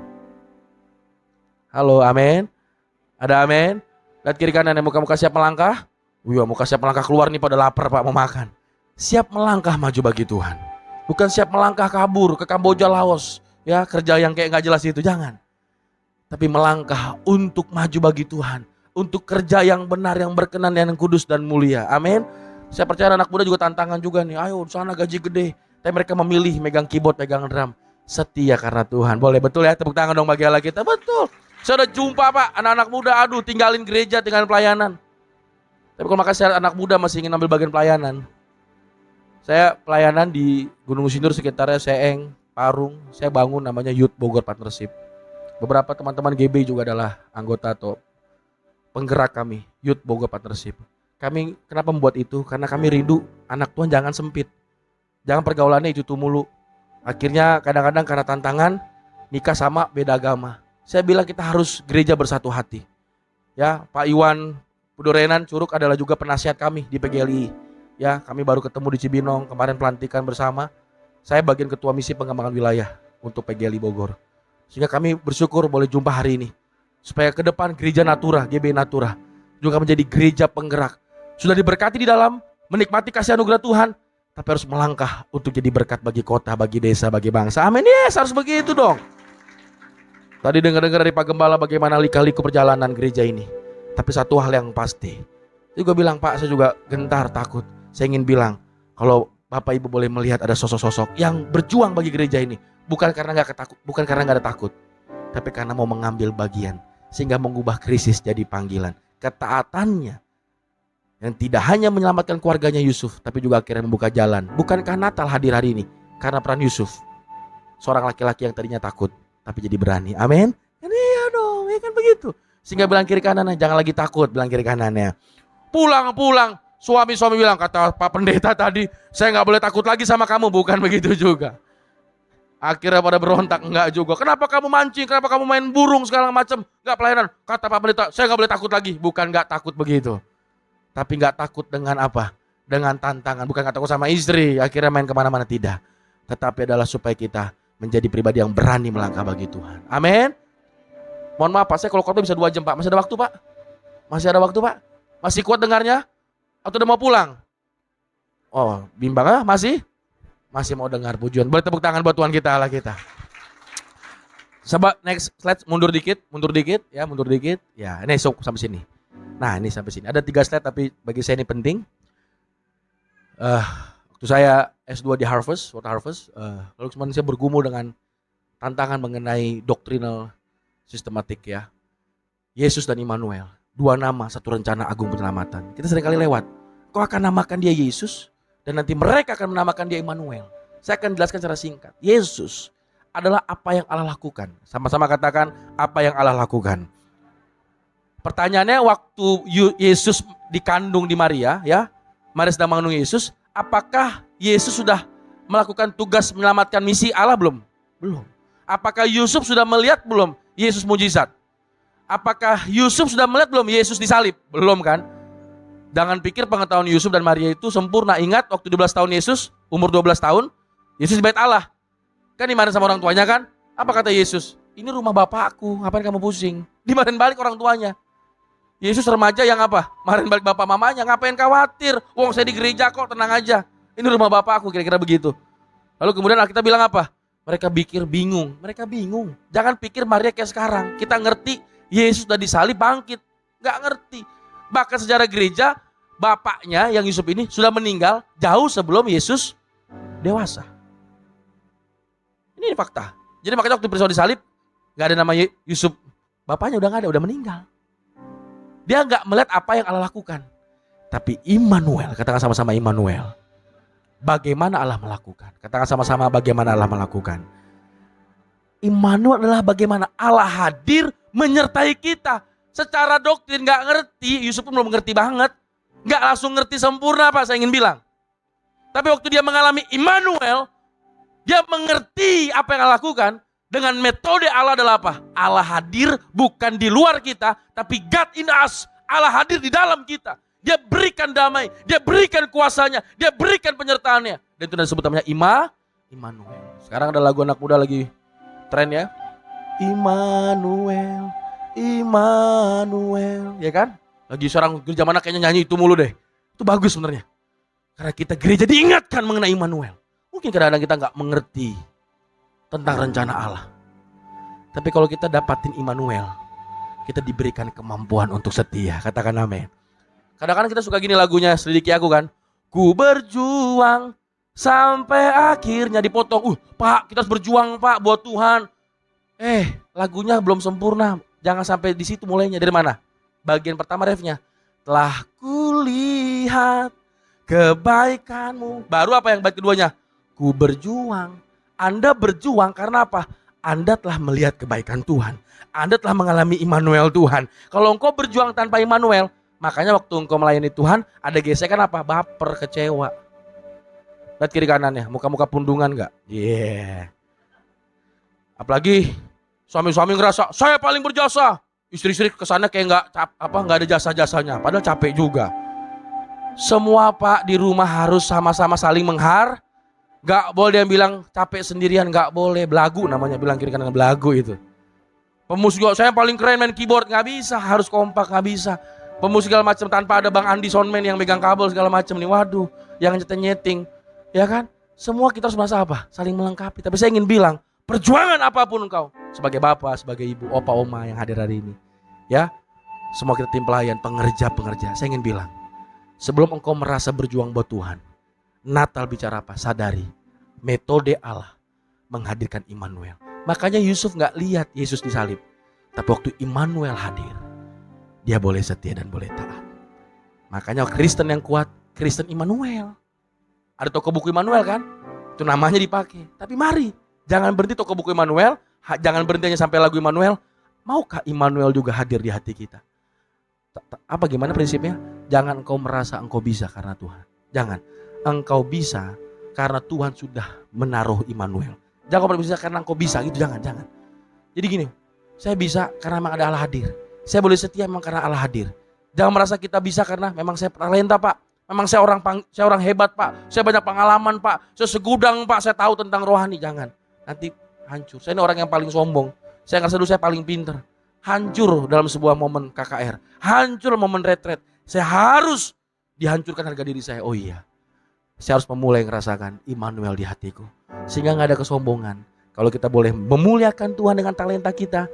Halo, amin. Ada amin. Lihat kiri kanan, muka-muka siap melangkah. Wih, muka siap melangkah keluar nih, pada lapar Pak, mau makan. Siap melangkah maju bagi Tuhan. Bukan siap melangkah kabur ke Kamboja, Laos, ya kerja yang kayak gak jelas itu, jangan. Tapi melangkah untuk maju bagi Tuhan, untuk kerja yang benar, yang berkenan, yang kudus dan mulia. Amin. Saya percaya anak muda juga tantangan juga nih. Ayo sana gaji gede, tapi mereka memilih megang keyboard, megang drum. Setia karena Tuhan. Boleh betul ya, tepuk tangan dong bagi Allah kita. Betul. Saya udah jumpa Pak, anak-anak muda, aduh tinggalin gereja, tinggalin pelayanan. Tapi kalau makasih anak muda masih ingin ambil bagian pelayanan. Saya pelayanan di Gunung Sindur sekitarnya Seeng, Parung. Saya bangun namanya Youth Bogor Partnership. Beberapa teman-teman GB juga adalah anggota atau penggerak kami, Youth Bogor Partnership. Kami kenapa membuat itu? Karena kami rindu anak Tuhan jangan sempit. Jangan pergaulannya itu mulu. Akhirnya kadang-kadang karena tantangan nikah sama beda agama. Saya bilang kita harus gereja bersatu hati. Ya, Pak Iwan Pudorenan Curug adalah juga penasihat kami di PGLI. Ya, kami baru ketemu di Cibinong, kemarin pelantikan bersama. Saya bagian ketua misi pengembangan wilayah untuk PGLI Bogor. Sehingga kami bersyukur boleh jumpa hari ini. Supaya ke depan gereja Natura, GB Natura juga menjadi gereja penggerak. Sudah diberkati di dalam, menikmati kasih anugerah Tuhan, tapi harus melangkah untuk jadi berkat bagi kota, bagi desa, bagi bangsa. Amin. Yes, harus begitu dong. Tadi dengar-dengar dari Pak Gembala bagaimana lika-liku perjalanan gereja ini. Tapi satu hal yang pasti, saya juga bilang, Pak, saya juga gentar, takut. Saya ingin bilang, kalau Bapak Ibu boleh melihat ada sosok-sosok yang berjuang bagi gereja ini, bukan karena nggak ada takut, tapi karena mau mengambil bagian, sehingga mengubah krisis jadi panggilan. Ketaatannya yang tidak hanya menyelamatkan keluarganya Yusuf, tapi juga akhirnya membuka jalan. Bukankah Natal hadir hari ini karena peran Yusuf, seorang laki-laki yang tadinya takut, tapi jadi berani. Amin. Iya dong, ya kan begitu. Sehingga bilang kiri kanannya, jangan lagi takut, bilang kiri kanannya. Pulang. Suami-suami bilang, kata Pak Pendeta tadi, saya gak boleh takut lagi sama kamu. Bukan begitu juga. Akhirnya pada berontak, enggak juga. Kenapa kamu mancing, kenapa kamu main burung segala macam. Gak pelayanan, kata Pak Pendeta, saya gak boleh takut lagi. Bukan gak takut begitu. Tapi gak takut dengan apa? Dengan tantangan, bukan gak takut sama istri. Akhirnya main kemana-mana, tidak. Tetapi adalah supaya kita menjadi pribadi yang berani melangkah bagi Tuhan. Amin. Mohon maaf Pak, saya kalau khotbah bisa 2 jam Pak. Masih ada waktu Pak? Masih ada waktu Pak? Masih kuat dengarnya? Atau udah mau pulang? Oh, bimbang ah? Masih? Masih mau dengar pujian. Boleh tepuk tangan buat Tuhan kita, Allah kita. Coba next slide, mundur dikit, ya, mundur dikit. Ya, ini sampai sini. Nah, ini sampai sini. Ada 3 slide tapi bagi saya ini penting. Waktu saya S2 di Harvard, lalu kemudian saya bergumul dengan tantangan mengenai doktrinal sistematik ya. Yesus dan Immanuel, 2 nama, 1 rencana agung penyelamatan. Kita seringkali lewat. Kau akan namakan dia Yesus, dan nanti mereka akan menamakan dia Immanuel. Saya akan jelaskan secara singkat. Yesus adalah apa yang Allah lakukan. Sama-sama katakan apa yang Allah lakukan. Pertanyaannya waktu Yesus dikandung di Maria, ya, Maria sedang mengandung Yesus, apakah Yesus sudah melakukan tugas menyelamatkan misi Allah belum? Belum. Apakah Yusuf sudah melihat belum Yesus mujizat? Apakah Yusuf sudah melihat belum Yesus disalib? Belum kan? Jangan pikir pengetahuan Yusuf dan Maria itu sempurna. Ingat waktu 12 tahun Yesus, umur 12 tahun, Yesus di bait Allah. Kan dimarahin sama orang tuanya kan? Apa kata Yesus? Ini rumah bapakku, ngapain kamu pusing? Dimarahin balik orang tuanya. Yesus remaja yang apa? Marahin balik bapak mamanya, ngapain khawatir? Wong saya di gereja kok, tenang aja. Ini rumah bapakku, kira-kira begitu. Lalu kemudian kita bilang apa? Mereka pikir bingung. Mereka bingung. Jangan pikir Maria kayak sekarang. Kita ngerti Yesus sudah disalib bangkit. Gak ngerti. Bahkan sejarah gereja, bapaknya yang Yusuf ini sudah meninggal jauh sebelum Yesus dewasa. Ini fakta. Jadi makanya waktu peristiwa disalib, gak ada nama Yusuf. Bapaknya udah gak ada, udah meninggal. Dia gak melihat apa yang Allah lakukan. Tapi Immanuel, katakan sama-sama Immanuel. Bagaimana Allah melakukan? Katakan sama-sama bagaimana Allah melakukan. Immanuel adalah bagaimana Allah hadir menyertai kita. Secara doktrin gak ngerti, Yusuf pun belum ngerti banget. Gak langsung ngerti sempurna Pak, saya ingin bilang. Tapi waktu dia mengalami Immanuel, dia mengerti apa yang Allah lakukan. Dengan metode Allah adalah apa? Allah hadir bukan di luar kita, tapi God in us. Allah hadir di dalam kita. Dia berikan damai, dia berikan kuasanya, dia berikan penyertaannya. Dan itu disebut namanya Immanuel. Sekarang ada lagu anak muda lagi tren ya. Immanuel, Immanuel, ya kan? Lagi seorang gereja mana kayaknya nyanyi itu mulu deh. Itu bagus sebenarnya. Karena kita gereja diingatkan mengenai Immanuel. Mungkin kadang-kadang kita nggak mengerti tentang rencana Allah. Tapi kalau kita dapatin Immanuel, kita diberikan kemampuan untuk setia. Katakan amin. Kadang-kadang kita suka gini lagunya, selidiki aku kan. Ku berjuang sampai akhirnya dipotong. Pak, kita harus berjuang Pak buat Tuhan. Lagunya belum sempurna. Jangan sampai di situ mulainya. Dari mana? Bagian pertama refnya. Telah kulihat kebaikanmu. Baru apa yang bait keduanya? Ku berjuang. Anda berjuang karena apa? Anda telah melihat kebaikan Tuhan. Anda telah mengalami Immanuel Tuhan. Kalau engkau berjuang tanpa Immanuel, makanya waktu engkau melayani Tuhan, ada gesekan apa? Baper, kecewa. Lihat kiri kanannya, muka-muka pundungan gak? Apalagi suami-suami ngerasa, saya paling berjasa. Istri-istri kesana kayak nggak ada jasa-jasanya. Padahal capek juga. Semua Pak di rumah harus sama-sama saling Gak boleh yang bilang capek sendirian, gak boleh. Belagu namanya, bilang kiri kanan belagu itu. Pemusik juga, saya paling keren main keyboard. Gak bisa, harus kompak, gak bisa. Pemusik segala macam tanpa ada Bang Andi Soundman yang megang kabel segala macam nih. Waduh, yang nyeting-nyeting. Ya kan? Semua kita harus merasa apa? Saling melengkapi. Tapi saya ingin bilang, perjuangan apapun engkau. Sebagai bapak, sebagai ibu, opa, oma yang hadir hari ini. Ya, semua kita tim pelayan, pengerja-pengerja. Saya ingin bilang, sebelum engkau merasa berjuang buat Tuhan, Natal bicara apa? Sadari, metode Allah menghadirkan Immanuel. Makanya Yusuf gak lihat Yesus disalib. Tapi waktu Immanuel hadir, dia boleh setia dan boleh taat. Makanya Kristen yang kuat, Kristen Immanuel. Ada toko buku Immanuel kan? Itu namanya dipakai. Tapi mari, jangan berhenti toko buku Immanuel. Jangan berhenti hanya sampai lagu Immanuel. Maukah Immanuel juga hadir di hati kita? Apa gimana prinsipnya? Jangan engkau merasa engkau bisa karena Tuhan. Jangan. Engkau bisa karena Tuhan sudah menaruh Immanuel. Jangan kau bisa karena engkau bisa gitu, jangan. Jadi gini, saya bisa karena memang ada Allah hadir. Saya boleh setia memang karena Allah hadir. Jangan merasa kita bisa karena memang saya talenta Pak. Memang saya orang hebat Pak. Saya banyak pengalaman Pak. Saya segudang Pak. Saya tahu tentang rohani. Jangan. Nanti hancur. Saya ini orang yang paling sombong. Saya ngerasa dulu saya paling pinter. hancur dalam sebuah momen KKR, hancur momen retret. Saya harus dihancurkan harga diri saya. Oh iya, saya harus memulai ngerasakan Immanuel di hatiku. Sehingga gak ada kesombongan. Kalau kita boleh memuliakan Tuhan dengan talenta kita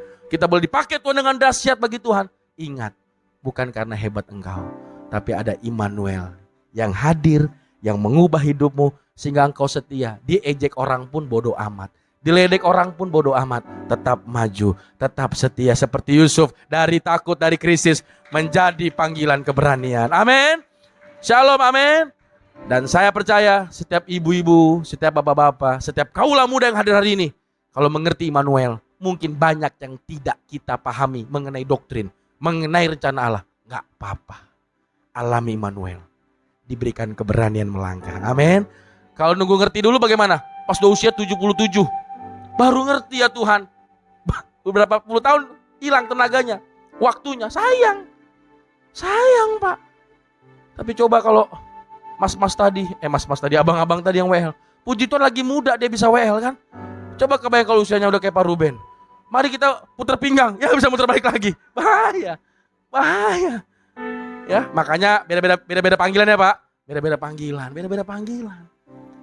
boleh dipakai Tuhan dengan dahsyat bagi Tuhan. Ingat, bukan karena hebat engkau, tapi ada Immanuel yang hadir, yang mengubah hidupmu sehingga engkau setia. Diejek orang pun bodoh amat, diledek orang pun bodoh amat. Tetap maju, tetap setia seperti Yusuf. Dari takut, dari krisis menjadi panggilan keberanian. Amin. Shalom, amin. Dan saya percaya setiap ibu-ibu, setiap bapak-bapak, setiap kaula muda yang hadir hari ini, kalau mengerti Immanuel, mungkin banyak yang tidak kita pahami mengenai doktrin, mengenai rencana Allah. Gak apa-apa, alami Immanuel, diberikan keberanian melangkah. Amin. Kalau nunggu ngerti dulu bagaimana? Pas udah usia 77 baru ngerti ya Tuhan. Beberapa puluh tahun hilang tenaganya, waktunya. Sayang Pak. Tapi coba kalau mas-mas tadi, abang-abang tadi yang WL, puji Tuhan lagi muda dia bisa WL kan. Coba kebayang kalau usianya udah kayak Pak Ruben. Mari kita putar pinggang, ya bisa muter balik lagi. Bahaya. Ya, makanya beda-beda panggilan ya Pak. Beda-beda panggilan.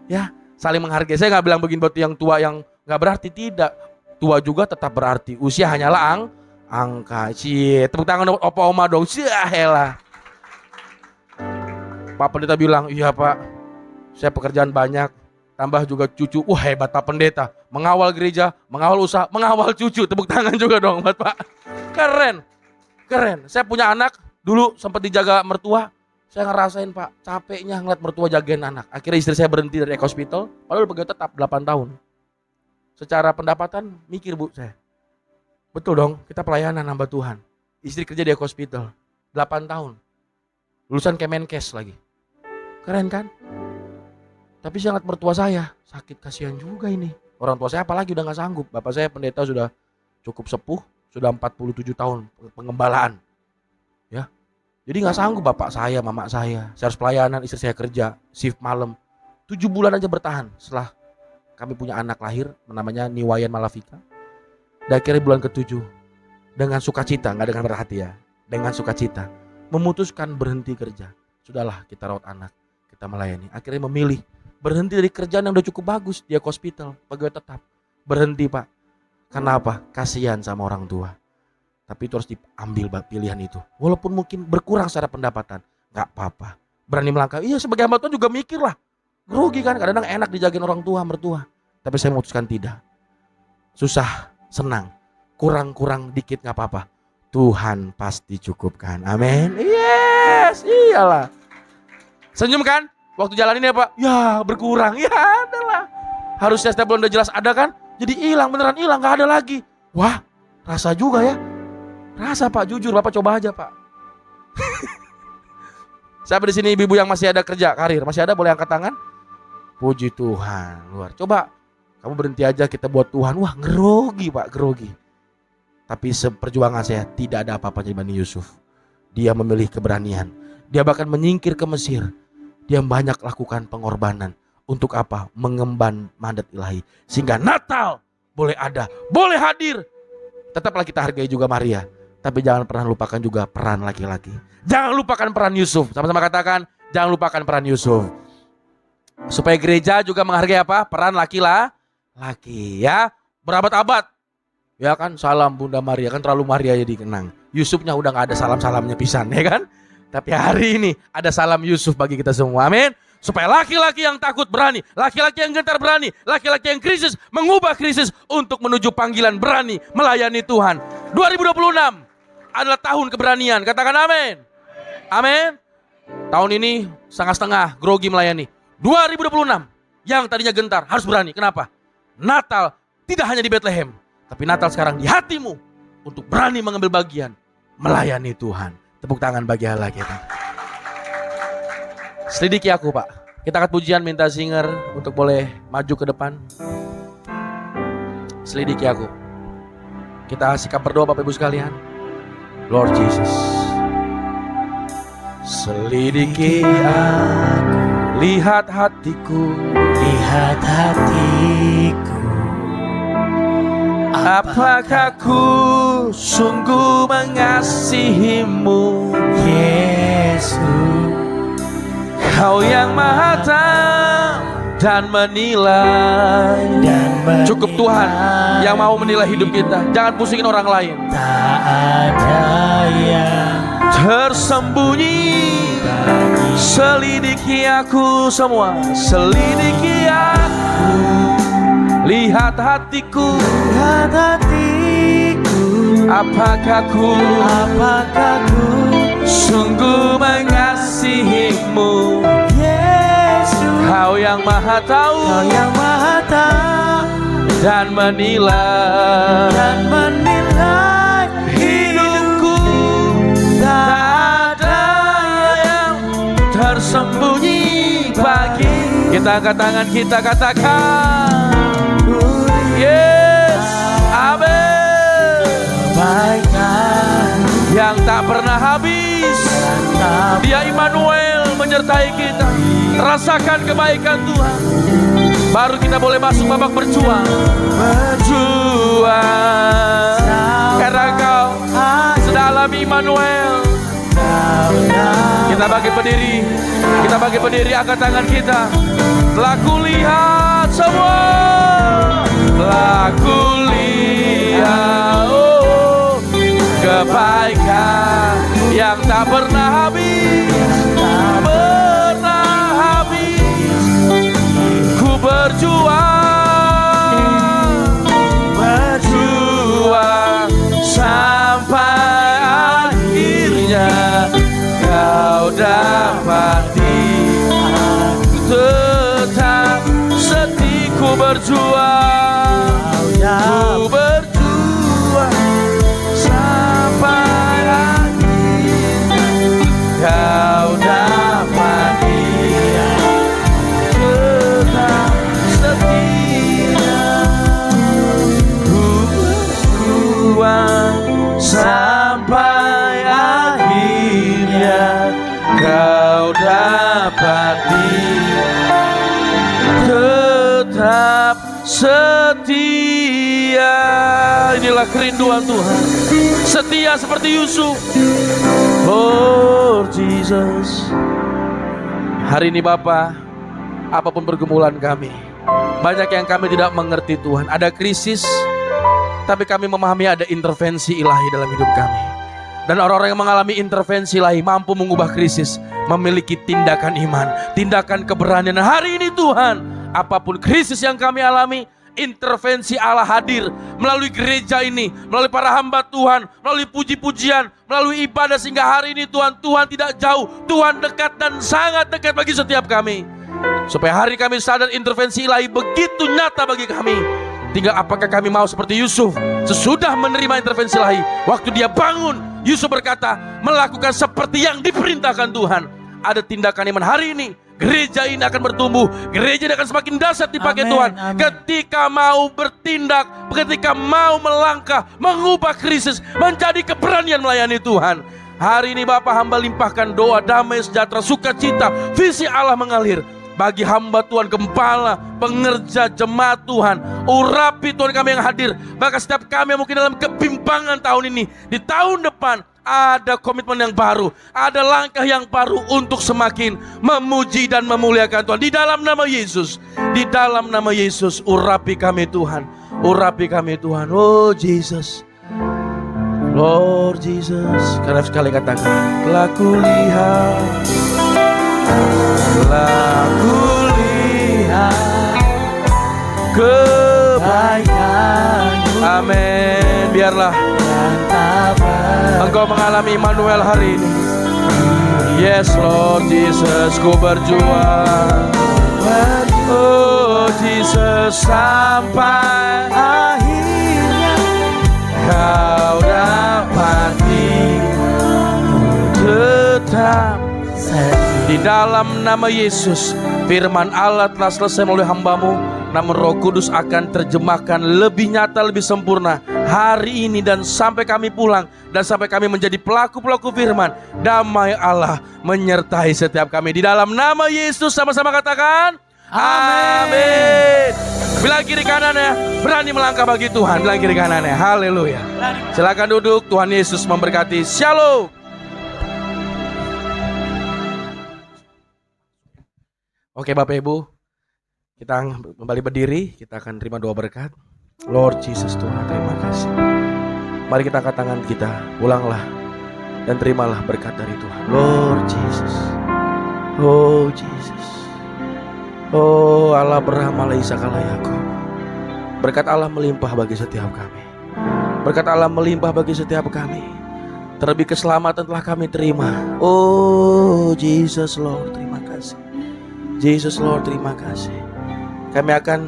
Ya, saling menghargai. Saya nggak bilang begini buat yang tua yang nggak berarti, tidak. Tua juga tetap berarti. Usia hanyalah angka. Tepuk tangan opa oma dong. Helah. Pak Pendeta bilang, iya Pak, saya pekerjaan banyak, tambah juga cucu. Wah hebat Pak Pendeta, mengawal gereja, mengawal usaha, mengawal cucu. Tepuk tangan juga dong buat Pak. Keren. Saya punya anak, dulu sempat dijaga mertua. Saya ngerasain Pak, capeknya ngeliat mertua jagain anak. Akhirnya istri saya berhenti dari Eko Hospital, padahal pegawai tetap 8 tahun. Secara pendapatan mikir Bu saya, betul dong, kita pelayanan hamba Tuhan. Istri kerja di Eko Hospital 8 tahun, lulusan Kemenkes lagi. Keren kan? Tapi saya ngeliat mertua saya, sakit, kasihan juga ini. Orang tua saya apalagi udah gak sanggup. Bapak saya pendeta sudah cukup sepuh, sudah 47 tahun pengembalaan. Ya, jadi gak sanggup bapak saya, mama saya. Saya harus pelayanan, istri saya kerja, shift malam. 7 bulan aja bertahan setelah kami punya anak lahir, namanya Niwayan Malavika. Dan akhirnya bulan ke-7, dengan sukacita, gak dengan berat hati ya, dengan sukacita, memutuskan berhenti kerja. Sudahlah, kita rawat anak, kita melayani. Akhirnya memilih berhenti dari kerjaan yang udah cukup bagus di hospital, pegawai tetap. Berhenti Pak. Kenapa? Kasihan sama orang tua. Tapi itu harus diambil pilihan itu. Walaupun mungkin berkurang secara pendapatan, gak apa-apa. Berani melangkah. Iya, sebagai hamba Tuhan juga mikir lah. Grogi kan, kadang-kadang enak dijagain orang tua, mertua. Tapi saya memutuskan tidak. Susah, senang, kurang dikit gak apa-apa. Tuhan pasti cukupkan. Amin. Yes, iyalah. Senyum kan? Waktu jalanin ya Pak? Ya berkurang. Ya adalah. Harusnya setiap bulan udah jelas ada kan? Jadi hilang, beneran hilang, gak ada lagi. Wah, rasa juga ya. Rasa Pak, jujur Bapak coba aja Pak. Siapa di sini ibu-ibu yang masih ada kerja, karir? Masih ada, boleh angkat tangan? Puji Tuhan, luar. Coba kamu berhenti aja, kita buat Tuhan. Wah, grogi Pak, grogi. Tapi seperjuangan saya tidak ada apa-apa dibanding Yusuf. Dia memilih keberanian. Dia bahkan menyingkir ke Mesir. Dia banyak lakukan pengorbanan. Untuk apa? Mengemban mandat ilahi. Sehingga Natal boleh ada, boleh hadir. Tetaplah kita hargai juga Maria. Tapi jangan pernah lupakan juga peran laki-laki. Jangan lupakan peran Yusuf. Sama-sama katakan, jangan lupakan peran Yusuf. Supaya gereja juga menghargai apa? Peran laki-laki ya. Berabad-abad. Ya kan, salam Bunda Maria. Kan terlalu Maria jadi kenang. Yusufnya udah gak ada salam-salamnya pisan ya kan. Tapi hari ini ada salam Yusuf bagi kita semua. Amin. Supaya laki-laki yang takut berani, laki-laki yang gentar berani, laki-laki yang krisis mengubah krisis untuk menuju panggilan berani melayani Tuhan. 2026 adalah tahun keberanian. Katakan amin. Amin. Tahun ini setengah-setengah grogi melayani. 2026 yang tadinya gentar harus berani. Kenapa? Natal tidak hanya di Bethlehem, tapi Natal sekarang di hatimu untuk berani mengambil bagian melayani Tuhan. Tepuk tangan bagi Allah kita. Selidiki aku Pak. Kita angkat pujian, minta singer untuk boleh maju ke depan. Selidiki aku. Kita sikap berdoa Bapak Ibu sekalian. Lord Jesus, selidiki aku, lihat hatiku, Apakah ku sungguh mengasihimu, Yesus, Kau yang maha tahu dan menilai. Cukup Tuhan yang mau menilai hidup kita. Jangan pusingin orang lain. tak ada yang Tersembunyi, selidiki aku semua, selidiki aku, lihat hatiku, lihat hatiku. apakah ku sungguh mengasihimu, Yesus, Kau yang maha tahu Kau yang maha tahu dan menilai hidupku. Tak ada yang tersembunyi bagi. Kita angkat tangan, kita katakan yes, amin. Kebaikan Yang tak pernah habis, Dia Immanuel menyertai kita. Rasakan kebaikan Tuhan. Baru kita boleh masuk babak berjuang. Karena Kau sedang alami Immanuel. Kita bagi berdiri, angkat tangan kita. Telah kulihat semua, telah kulihat kebaikan yang tak pernah habis, Ku berjuang sampai akhirnya Kau dapati. Tetap setia ku berjuang sampai akhirnya Kau dapati. Tetap setia ku berjuang sampai akhirnya Kau dapati. Tetap setia. Inilah kerinduan Tuhan. Setia seperti Yusuf. Lord Jesus. Hari ini Bapa, apapun pergumulan kami, banyak yang kami tidak mengerti Tuhan. Ada krisis, tapi kami memahami ada intervensi ilahi dalam hidup kami. Dan orang-orang yang mengalami intervensi ilahi mampu mengubah krisis, memiliki tindakan iman, tindakan keberanian. Hari ini Tuhan, apapun krisis yang kami alami, intervensi Allah hadir melalui gereja ini, melalui para hamba Tuhan, melalui puji-pujian, melalui ibadah, sehingga hari ini Tuhan tidak jauh, Tuhan dekat dan sangat dekat bagi setiap kami. Supaya hari kami sadar intervensi ilahi begitu nyata bagi kami. Tinggal apakah kami mau seperti Yusuf, sesudah menerima intervensi ilahi, waktu dia bangun, Yusuf berkata, melakukan seperti yang diperintahkan Tuhan. Ada tindakan iman hari ini. Gereja ini akan bertumbuh, gereja ini akan semakin dahsyat dipakai Tuhan. Ketika mau bertindak, ketika mau melangkah, mengubah krisis menjadi keberanian melayani Tuhan. Hari ini Bapak, hamba limpahkan doa damai, sejahtera, sukacita, visi Allah mengalir bagi hamba Tuhan, gembala, pengerja, jemaat Tuhan. Urapi Tuhan kami yang hadir. Bahkan setiap kami yang mungkin dalam kebimbangan tahun ini, di tahun depan ada komitmen yang baru, ada langkah yang baru untuk semakin memuji dan memuliakan Tuhan. Di dalam nama Yesus, di dalam nama Yesus, urapi kami Tuhan, urapi kami Tuhan. Oh Jesus, Lord Jesus. Karena sekali katakan, telah kulihat kebaikan. Amin. Biarlah Engkau mengalami Immanuel hari ini. Yes Lord Jesus, ku berjuang, oh Jesus, sampai akhirnya Kau dapati. Tetap di dalam nama Yesus. Firman Allah telah selesai melalui hamba-Mu, namun Roh Kudus akan terjemahkan lebih nyata, lebih sempurna hari ini dan sampai kami pulang, dan sampai kami menjadi pelaku-pelaku firman. Damai Allah menyertai setiap kami. Di dalam nama Yesus sama-sama katakan amin. Bilang kiri kanannya, berani melangkah bagi Tuhan. Bilang kiri kanannya, haleluya. Silakan duduk, Tuhan Yesus memberkati. Shalom. Oke Bapak Ibu, kita kembali berdiri, kita akan terima doa berkat. Lord Jesus Tuhan, terima kasih. Mari kita angkat tangan kita, pulanglah dan terimalah berkat dari Tuhan. Lord Jesus, oh Jesus, oh Allah Abraham, Allah Ishak, Allah Yakub. Berkat Allah melimpah bagi setiap kami. Berkat Allah melimpah bagi setiap kami. Terlebih keselamatan telah kami terima. Oh Jesus Lord, terima kasih. Jesus Lord, terima kasih. Kami akan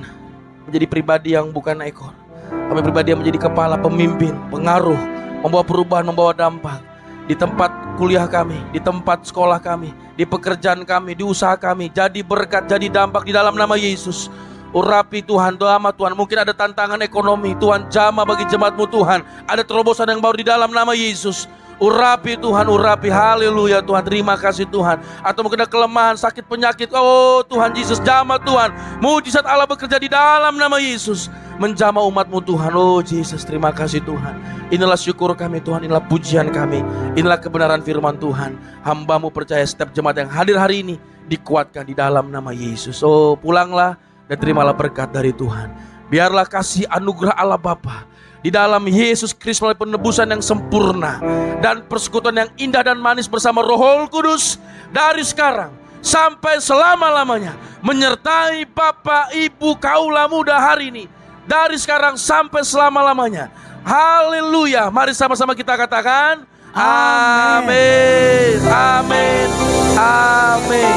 menjadi pribadi yang bukan ekor. Kami pribadi yang menjadi kepala, pemimpin, pengaruh, membawa perubahan, membawa dampak di tempat kuliah kami, di tempat sekolah kami, di pekerjaan kami, di usaha kami. Jadi berkat, jadi dampak di dalam nama Yesus. Urapi Tuhan, doa Tuhan. Mungkin ada tantangan ekonomi, Tuhan jamah bagi jemaat-Mu Tuhan. Ada terobosan yang baru di dalam nama Yesus. Urapi Tuhan, urapi, haleluya Tuhan, terima kasih Tuhan. Atau mungkin ada kelemahan, sakit, penyakit, oh Tuhan Yesus, jamah Tuhan. Mujizat Allah bekerja di dalam nama Yesus, menjamah umat-Mu Tuhan. Oh Yesus, terima kasih Tuhan. Inilah syukur kami Tuhan, inilah pujian kami, inilah kebenaran firman Tuhan. Hamba-Mu percaya setiap jemaat yang hadir hari ini dikuatkan di dalam nama Yesus. Oh pulanglah dan terimalah berkat dari Tuhan. Biarlah kasih anugerah Allah Bapa di dalam Yesus Kristus melalui penebusan yang sempurna dan persekutuan yang indah dan manis bersama Roh Kudus dari sekarang sampai selama-lamanya menyertai Bapak, Ibu, kaula muda hari ini, dari sekarang sampai selama-lamanya. Haleluya. Mari sama-sama kita katakan amin. Amin. Amin.